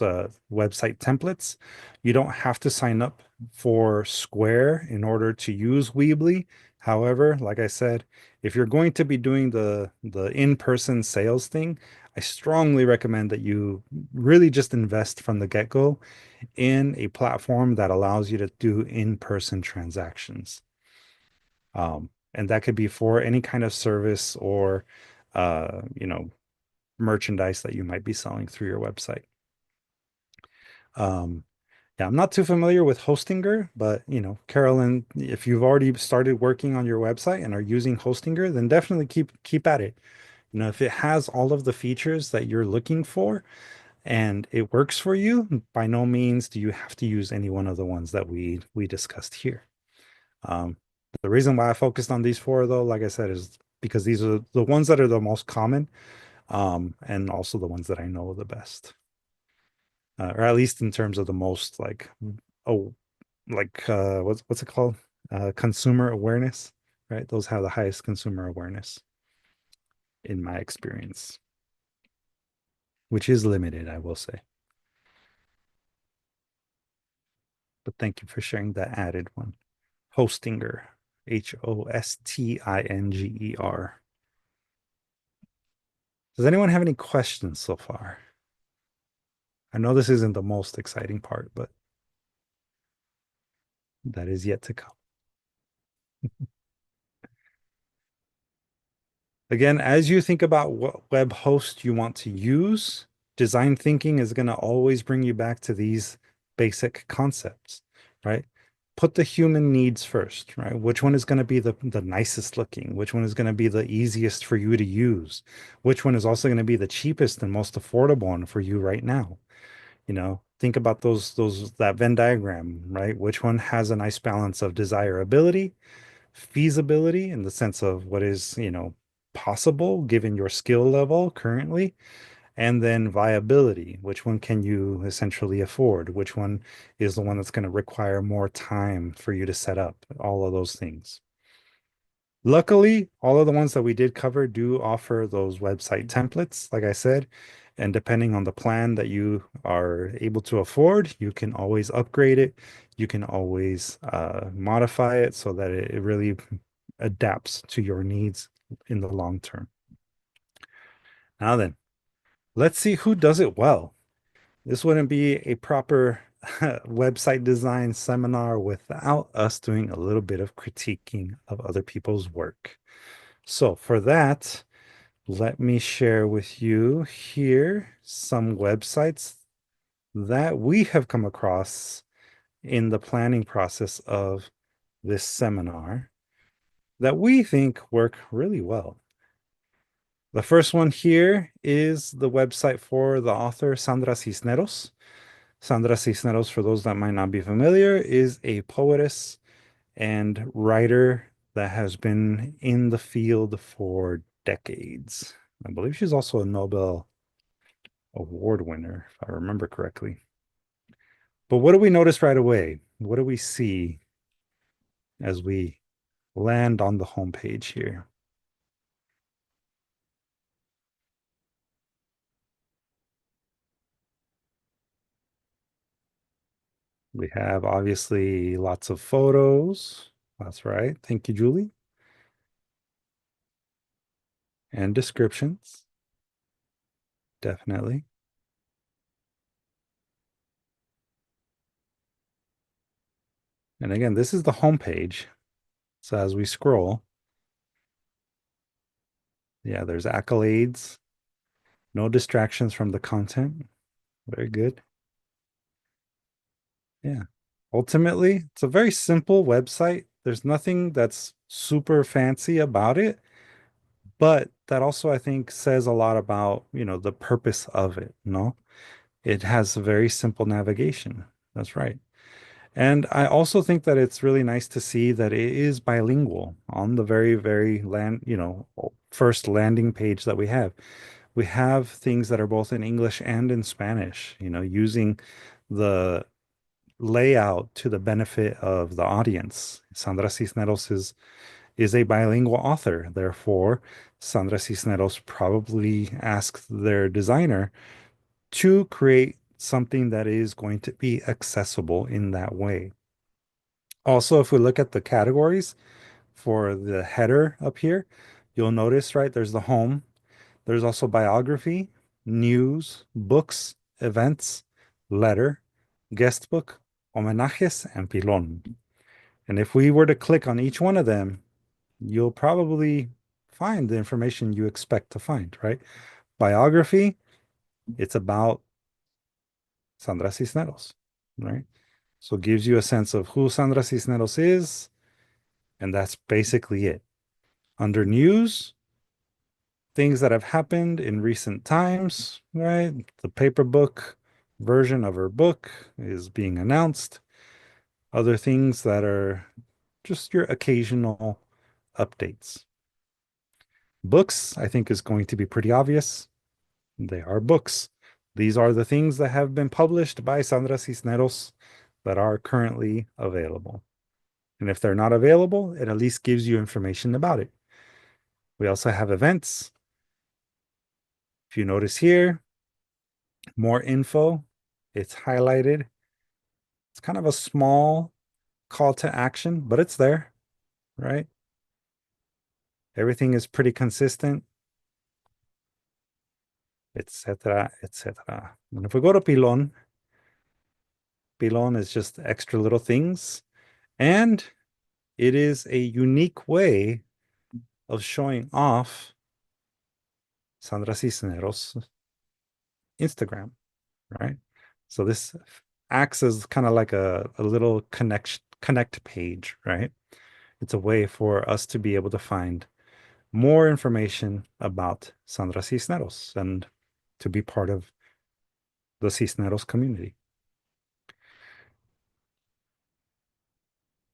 website templates. You don't have to sign up for Square in order to use Weebly. However, like I said, if you're going to be doing the in-person sales thing, I strongly recommend that you really just invest from the get-go in a platform that allows you to do in-person transactions. And that could be for any kind of service or, uh, you know, merchandise that you might be selling through your website. Um, yeah, I'm not too familiar with Hostinger, but Carolyn, if you've already started working on your website and are using Hostinger, then definitely keep at it. If it has all of the features that you're looking for and it works for you, by no means do you have to use any one of the ones that we discussed here. Um, the reason why I focused on these four, though, like I said, is because these are the ones that are the most common, and also the ones that I know the best, or at least in terms of the most oh, what's it called? Consumer awareness, right? Those have the highest consumer awareness in my experience, which is limited, I will say. But thank you for sharing that added one. Hostinger, Hostinger. Does anyone have any questions so far? I know this isn't the most exciting part, but that is yet to come. Again, as you think about what web host you want to use, design thinking is going to always bring you back to these basic concepts, right? Put the human needs first, right? Which one is going to be the nicest looking? Which one is going to be the easiest for you to use? Which one is also going to be the cheapest and most affordable one for you right now? Think about that Venn diagram, right? Which one has a nice balance of desirability, feasibility in the sense of what is, possible given your skill level currently, and then viability. Which one can you essentially afford? Which one is the one that's going to require more time for you to set up? All of those things. Luckily, all of the ones that we did cover do offer those website templates, like I said, and depending on the plan that you are able to afford, you can always upgrade it. You can always modify it so that it really adapts to your needs in the long term. Now then, let's see who does it well. This wouldn't be a proper website design seminar without us doing a little bit of critiquing of other people's work. So for that, let me share with you here some websites that we have come across in the planning process of this seminar that we think work really well. The first one here is the website for the author Sandra Cisneros. Sandra Cisneros, for those that might not be familiar, is a poetess and writer that has been in the field for decades. I believe she's also a Nobel Award winner, if I remember correctly. But what do we notice right away? What do we see as we land on the homepage here? We have obviously lots of photos. That's right. Thank you, Julie. And descriptions. Definitely. And again, this is the homepage. So as we scroll, yeah, there's accolades, no distractions from the content. Very good. Yeah. Ultimately, it's a very simple website. There's nothing that's super fancy about it, but that also I think says a lot about, the purpose of it, no? It has a very simple navigation. That's right. And I also think that it's really nice to see that it is bilingual on the very, very first landing page that we have. We have things that are both in English and in Spanish, using the layout to the benefit of the audience. Sandra Cisneros is a bilingual author. Therefore, Sandra Cisneros probably asked their designer to create something that is going to be accessible in that way. Also, if we look at the categories for the header up here, you'll notice, right, there's the home. There's also biography, news, books, events, letter, guest book, homenajes, and pilón. And if we were to click on each one of them, you'll probably find the information you expect to find, right? Biography, it's about Sandra Cisneros, right? So it gives you a sense of who Sandra Cisneros is, and that's basically it. Under news, things that have happened in recent times, right? The paper book version of her book is being announced. Other things that are just your occasional updates. Books, I think, is going to be pretty obvious. They are books. These are the things that have been published by Sandra Cisneros that are currently available. And if they're not available, it at least gives you information about it. We also have events. If you notice here, more info, it's highlighted. It's kind of a small call to action, but it's there, right? Everything is pretty consistent, etc., etc. And if we go to Pilon, Pilon is just extra little things. And it is a unique way of showing off Sandra Cisneros' Instagram, right? So this acts as kind of like a little connect page, right? It's a way for us to be able to find more information about Sandra Cisneros and to be part of the Cisneros community.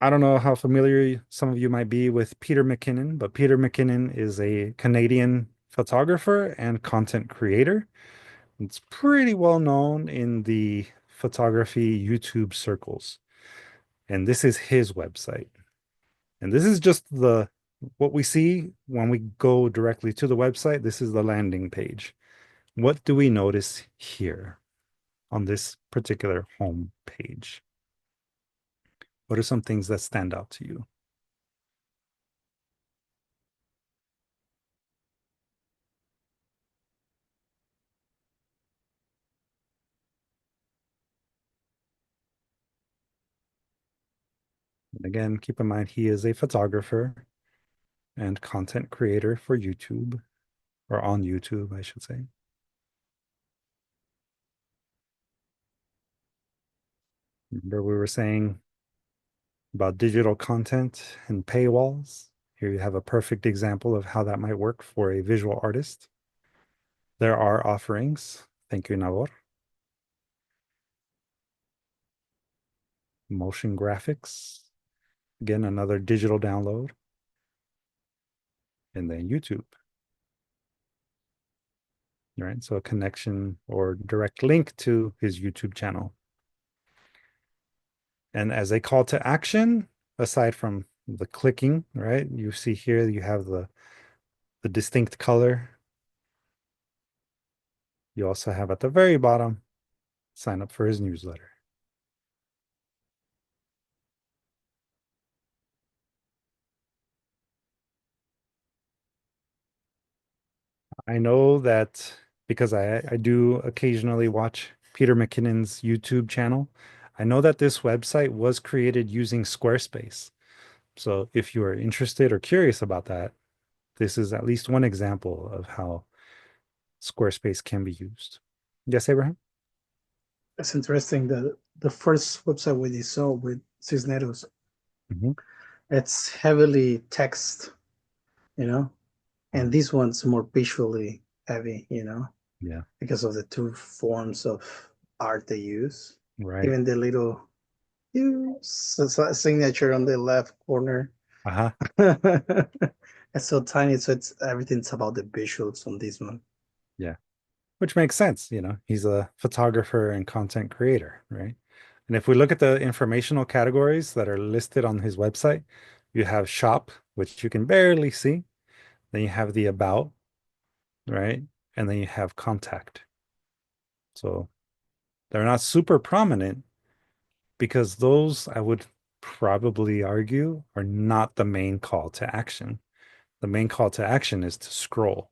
I don't know how familiar some of you might be with Peter McKinnon, but Peter McKinnon is a Canadian photographer and content creator. It's pretty well known in the photography YouTube circles. And this is his website. And this is just what we see when we go directly to the website. This is the landing page. What do we notice here on this particular home page? What are some things that stand out to you? And again, keep in mind he is a photographer and content creator for YouTube, or on YouTube, I should say. Remember, we were saying about digital content and paywalls. Here you have a perfect example of how that might work for a visual artist. There are offerings. Thank you, Navor. Motion graphics. Again, another digital download. And then YouTube. Right, so a connection or direct link to his YouTube channel. And as a call to action, aside from the clicking, right, you see here you have the distinct color. You also have at the very bottom, sign up for his newsletter. I know that because I do occasionally watch Peter McKinnon's YouTube channel. I know that this website was created using Squarespace. So if you are interested or curious about that, this is at least one example of how Squarespace can be used. Yes, Abraham? It's interesting that the first website we saw with Cisneros, Mhm. it's heavily text, you know, and Mm. this one's more visually heavy, Yeah, because of the two forms of art they use. right. Even the little signature on the left corner. Uh-huh. It's so tiny, so it's everything's about the visuals on this one. Yeah. Which makes sense, he's a photographer and content creator, right? And if we look at the informational categories that are listed on his website, you have shop, which you can barely see. Then you have the about, right? And then you have contact. So they're not super prominent because those, I would probably argue, are not the main call to action. The main call to action is to scroll,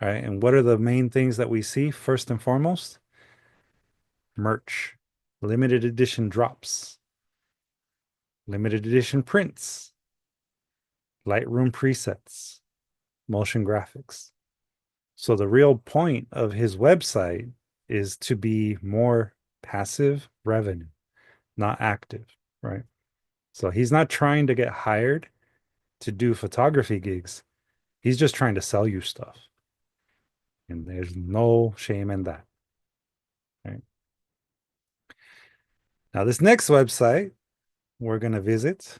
right? And what are the main things that we see first and foremost? Merch, limited edition drops, limited edition prints, Lightroom presets, motion graphics. So the real point of his website is to be more passive revenue, not active, right? So he's not trying to get hired to do photography gigs. He's just trying to sell you stuff. And there's no shame in that, right? Now, this next website we're going to visit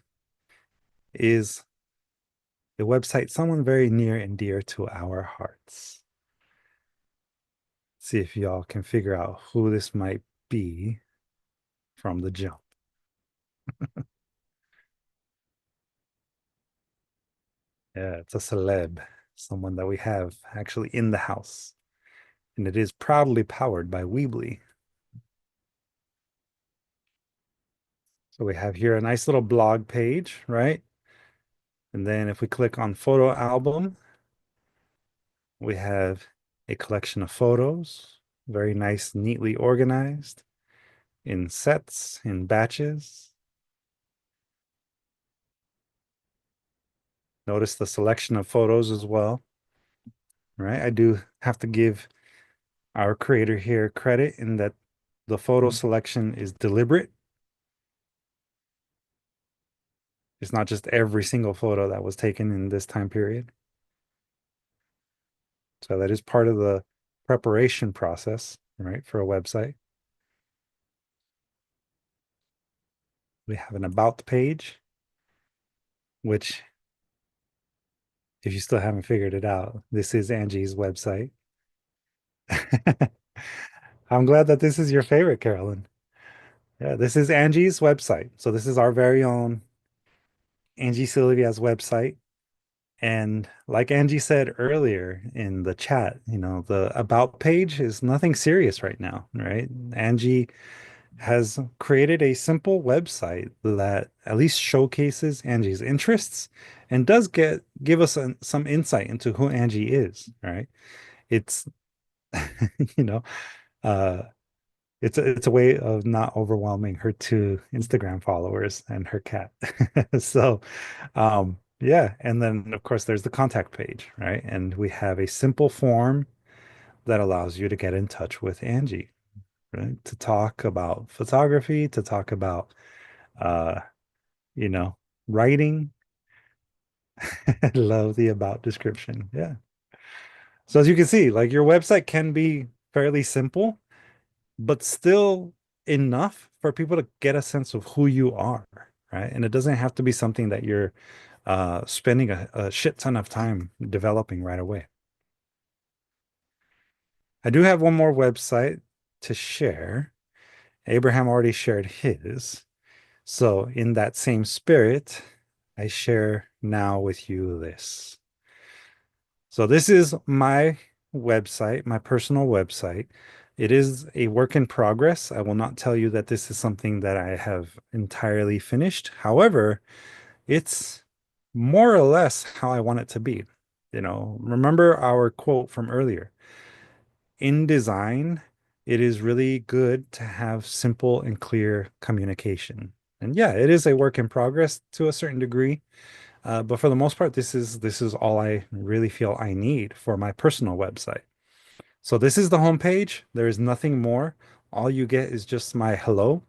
is the website someone very near and dear to our hearts. See if y'all can figure out who this might be from the jump. Yeah, it's a celeb, someone that we have actually in the house. And it is proudly powered by Weebly. So we have here a nice little blog page, right? And then if we click on photo album, we have a collection of photos, very nice, neatly organized in sets, in batches. Notice the selection of photos as well, right? I do have to give our creator here credit in that the photo selection is deliberate. It's not just every single photo that was taken in this time period. So that is part of the preparation process, right, for a website. We have an about page, which, if you still haven't figured it out, this is Angie's website. I'm glad that this is your favorite, Carolyn. Yeah, this is Angie's website. So this is our very own Angie Sylvia's website. And like Angie said earlier in the chat, the about page is nothing serious right now, right? Angie has created a simple website that at least showcases Angie's interests and does give us some insight into who Angie is, right? It's you know, uh it's a way of not overwhelming her two Instagram followers and her cat. So, yeah, and then of course there's the contact page, right? And we have a simple form that allows you to get in touch with Angie, right? To talk about photography, to talk about uh, you know, writing. I love the about description. Yeah. So as you can see, like your website can be fairly simple, but still enough for people to get a sense of who you are, right? And it doesn't have to be something that you're spending a shit ton of time developing right away. I do have one more website to share. Abraham already shared his. So in that same spirit, I share now with you this. So this is my website, my personal website. It is a work in progress. I will not tell you that this is something that I have entirely finished. However, it's more or less how I want it to be. Remember our quote from earlier. In design, it is really good to have simple and clear communication. And yeah, it is a work in progress to a certain degree. But for the most part, this is all I really feel I need for my personal website. So this is the homepage. There is nothing more. all you get is just my hello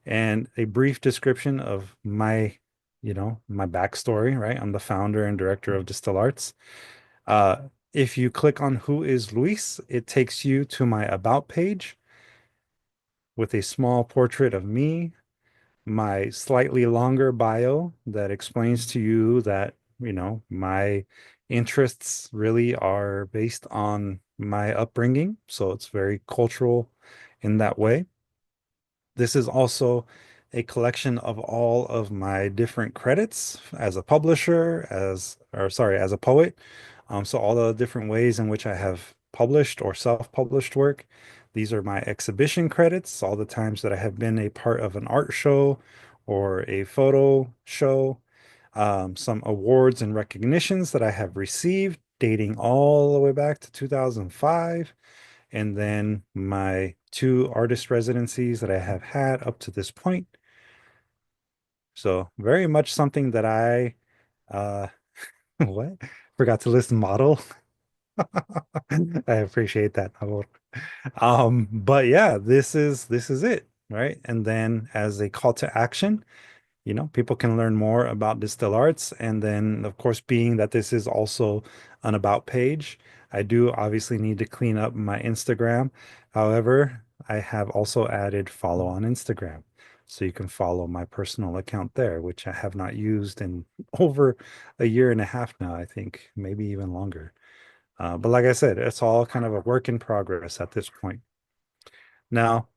and a brief description of my, my backstory, right? I'm the founder and director of Distill Arts. Uh, if you click on who is Luis, it takes you to my about page with a small portrait of me, my slightly longer bio that explains to you that, my interests really are based on my upbringing. So it's very cultural in that way. This is also a collection of all of my different credits as a publisher, as a poet. So all the different ways in which I have published or self-published work. These are my exhibition credits, all the times that I have been a part of an art show or a photo show, some awards and recognitions that I have received dating all the way back to 2005, and then my 2 artist residencies that I have had up to this point. So very much something that I uh what? Forgot to list model. I appreciate that. But yeah, this is it, right? And then as a call to action, people can learn more about Distill Arts. And then, of course, being that this is also an about page, I do obviously need to clean up my Instagram. However, I have also added follow on Instagram. So you can follow my personal account there, which I have not used in over a year and a half now, I think, maybe even longer. But like I said, it's all kind of a work in progress at this point. Now,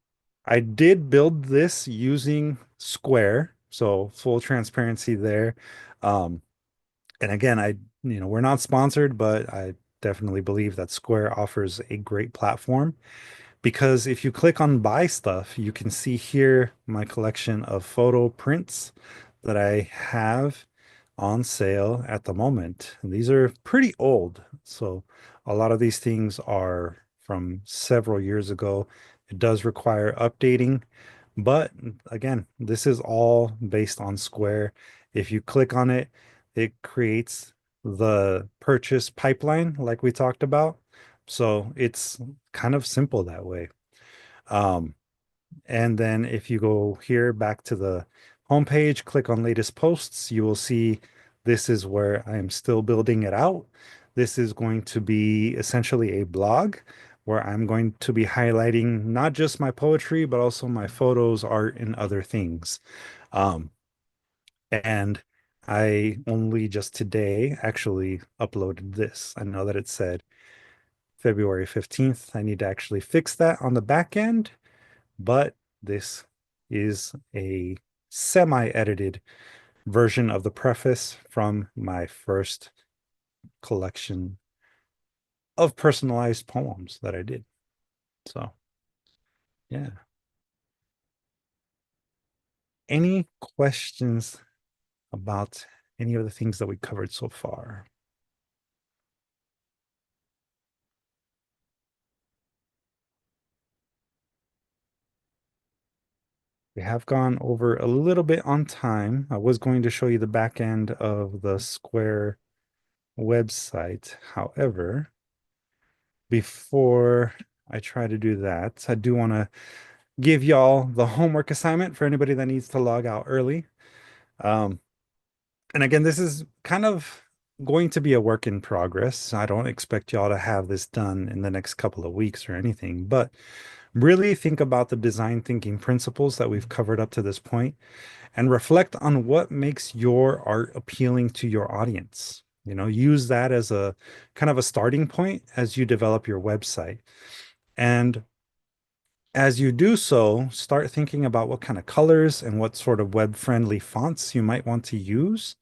I did build this using Square, so full transparency there. Um, and again, we're not sponsored, but I definitely believe that Square offers a great platform because if you click on buy stuff, you can see here my collection of photo prints that I have on sale at the moment. And these are pretty old. So a lot of these things are from several years ago. It does require updating, but again, this is all based on Square. If you click on it, it creates the purchase pipeline like we talked about. So it's kind of simple that way. Um, and then if you go here back to the homepage, click on latest posts, you will see this is where I am still building it out. This is going to be essentially a blog where I'm going to be highlighting not just my poetry, but also my photos, art, and other things. Um, and I only just today actually uploaded this. I know that it said February 15th. I need to actually fix that on the back end, but this is a semi-edited version of the preface from my first collection of personalized poems that I did. So, yeah. Any questions about any of the things that we covered so far? We have gone over a little bit on time. I was going to show you the back end of the Square website. However, before I try to do that, I do want to give y'all the homework assignment for anybody that needs to log out early. Um, and again, this is kind of going to be a work in progress. I don't expect y'all to have this done in the next couple of weeks or anything, but really think about the design thinking principles that we've covered up to this point and reflect on what makes your art appealing to your audience. Use that as a kind of a starting point as you develop your website. And as you do so, start thinking about what kind of colors and what sort of web-friendly fonts you might want to use.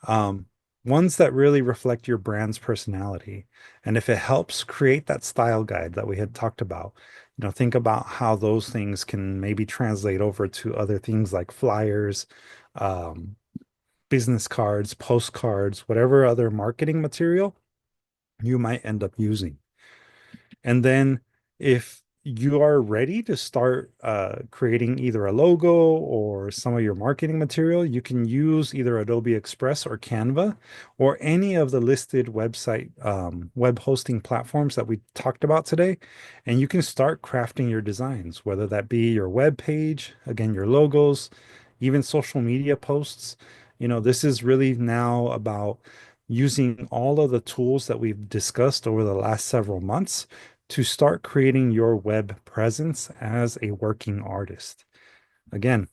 Um, Ones that really reflect your brand's personality. And if it helps create that style guide that we had talked about, think about how those things can maybe translate over to other things like flyers, um, business cards, postcards, whatever other marketing material you might end up using. And then if you are ready to start creating either a logo or some of your marketing material, you can use either Adobe Express or Canva or any of the listed website web hosting platforms that we talked about today. And you can start crafting your designs, whether that be your web page, again, your logos, even social media posts. This is really now about using all of the tools that we've discussed over the last several months to start creating your web presence as a working artist. Again,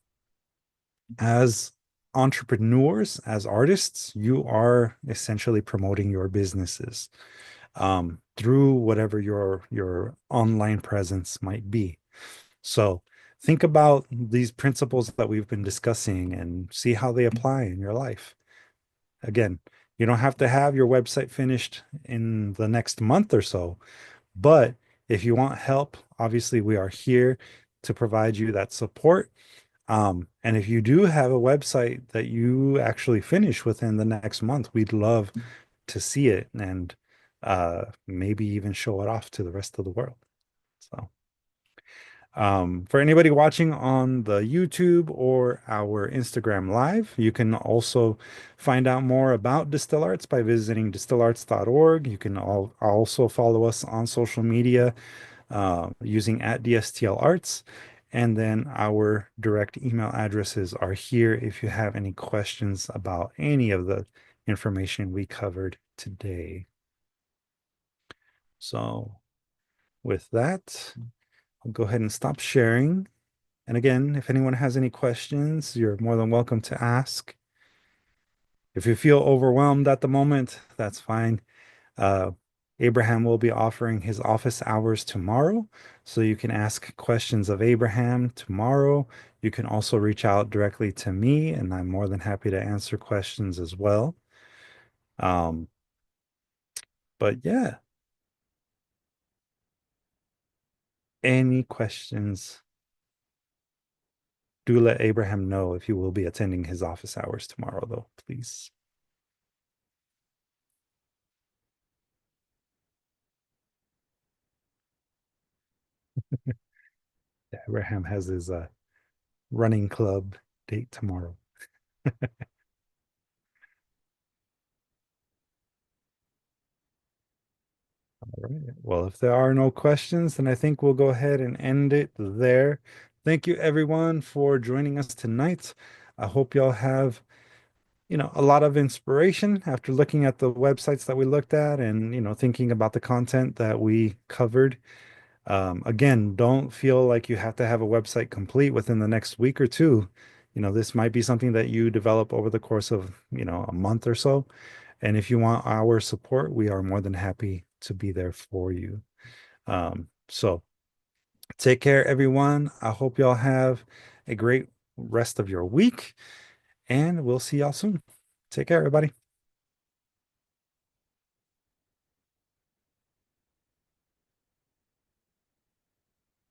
as entrepreneurs, as artists, you are essentially promoting your businesses through whatever your online presence might be. So think about these principles that we've been discussing and see how they apply in your life. Again, you don't have to have your website finished in the next month or so, but if you want help, obviously we are here to provide you that support. And if you do have a website that you actually finish within the next month, we'd love to see it and maybe even show it off to the rest of the world. So for anybody watching on the YouTube or our Instagram Live, you can also find out more about Distill Arts by visiting distillarts.org. You can also follow us on social media using @DSTLArts. And then our direct email addresses are here if you have any questions about any of the information we covered today. So with that, I'll go ahead and stop sharing. And again, if anyone has any questions, you're more than welcome to ask. If you feel overwhelmed at the moment, that's fine. Uh, Abraham will be offering his office hours tomorrow, so you can ask questions of Abraham tomorrow. You can also reach out directly to me, and I'm more than happy to answer questions as well. But yeah, any questions? Do let Abraham know if you will be attending his office hours tomorrow, though, please. Abraham has his running club date tomorrow. All right. Well, if there are no questions, then I think we'll go ahead and end it there. Thank you, everyone, for joining us tonight. I hope y'all have, a lot of inspiration after looking at the websites that we looked at and, thinking about the content that we covered. Again, don't feel like you have to have a website complete within the next week or two. This might be something that you develop over the course of, a month or so. And if you want our support, we are more than happy to be there for you. So take care, everyone. I hope y'all have a great rest of your week, and we'll see y'all soon. Take care, everybody.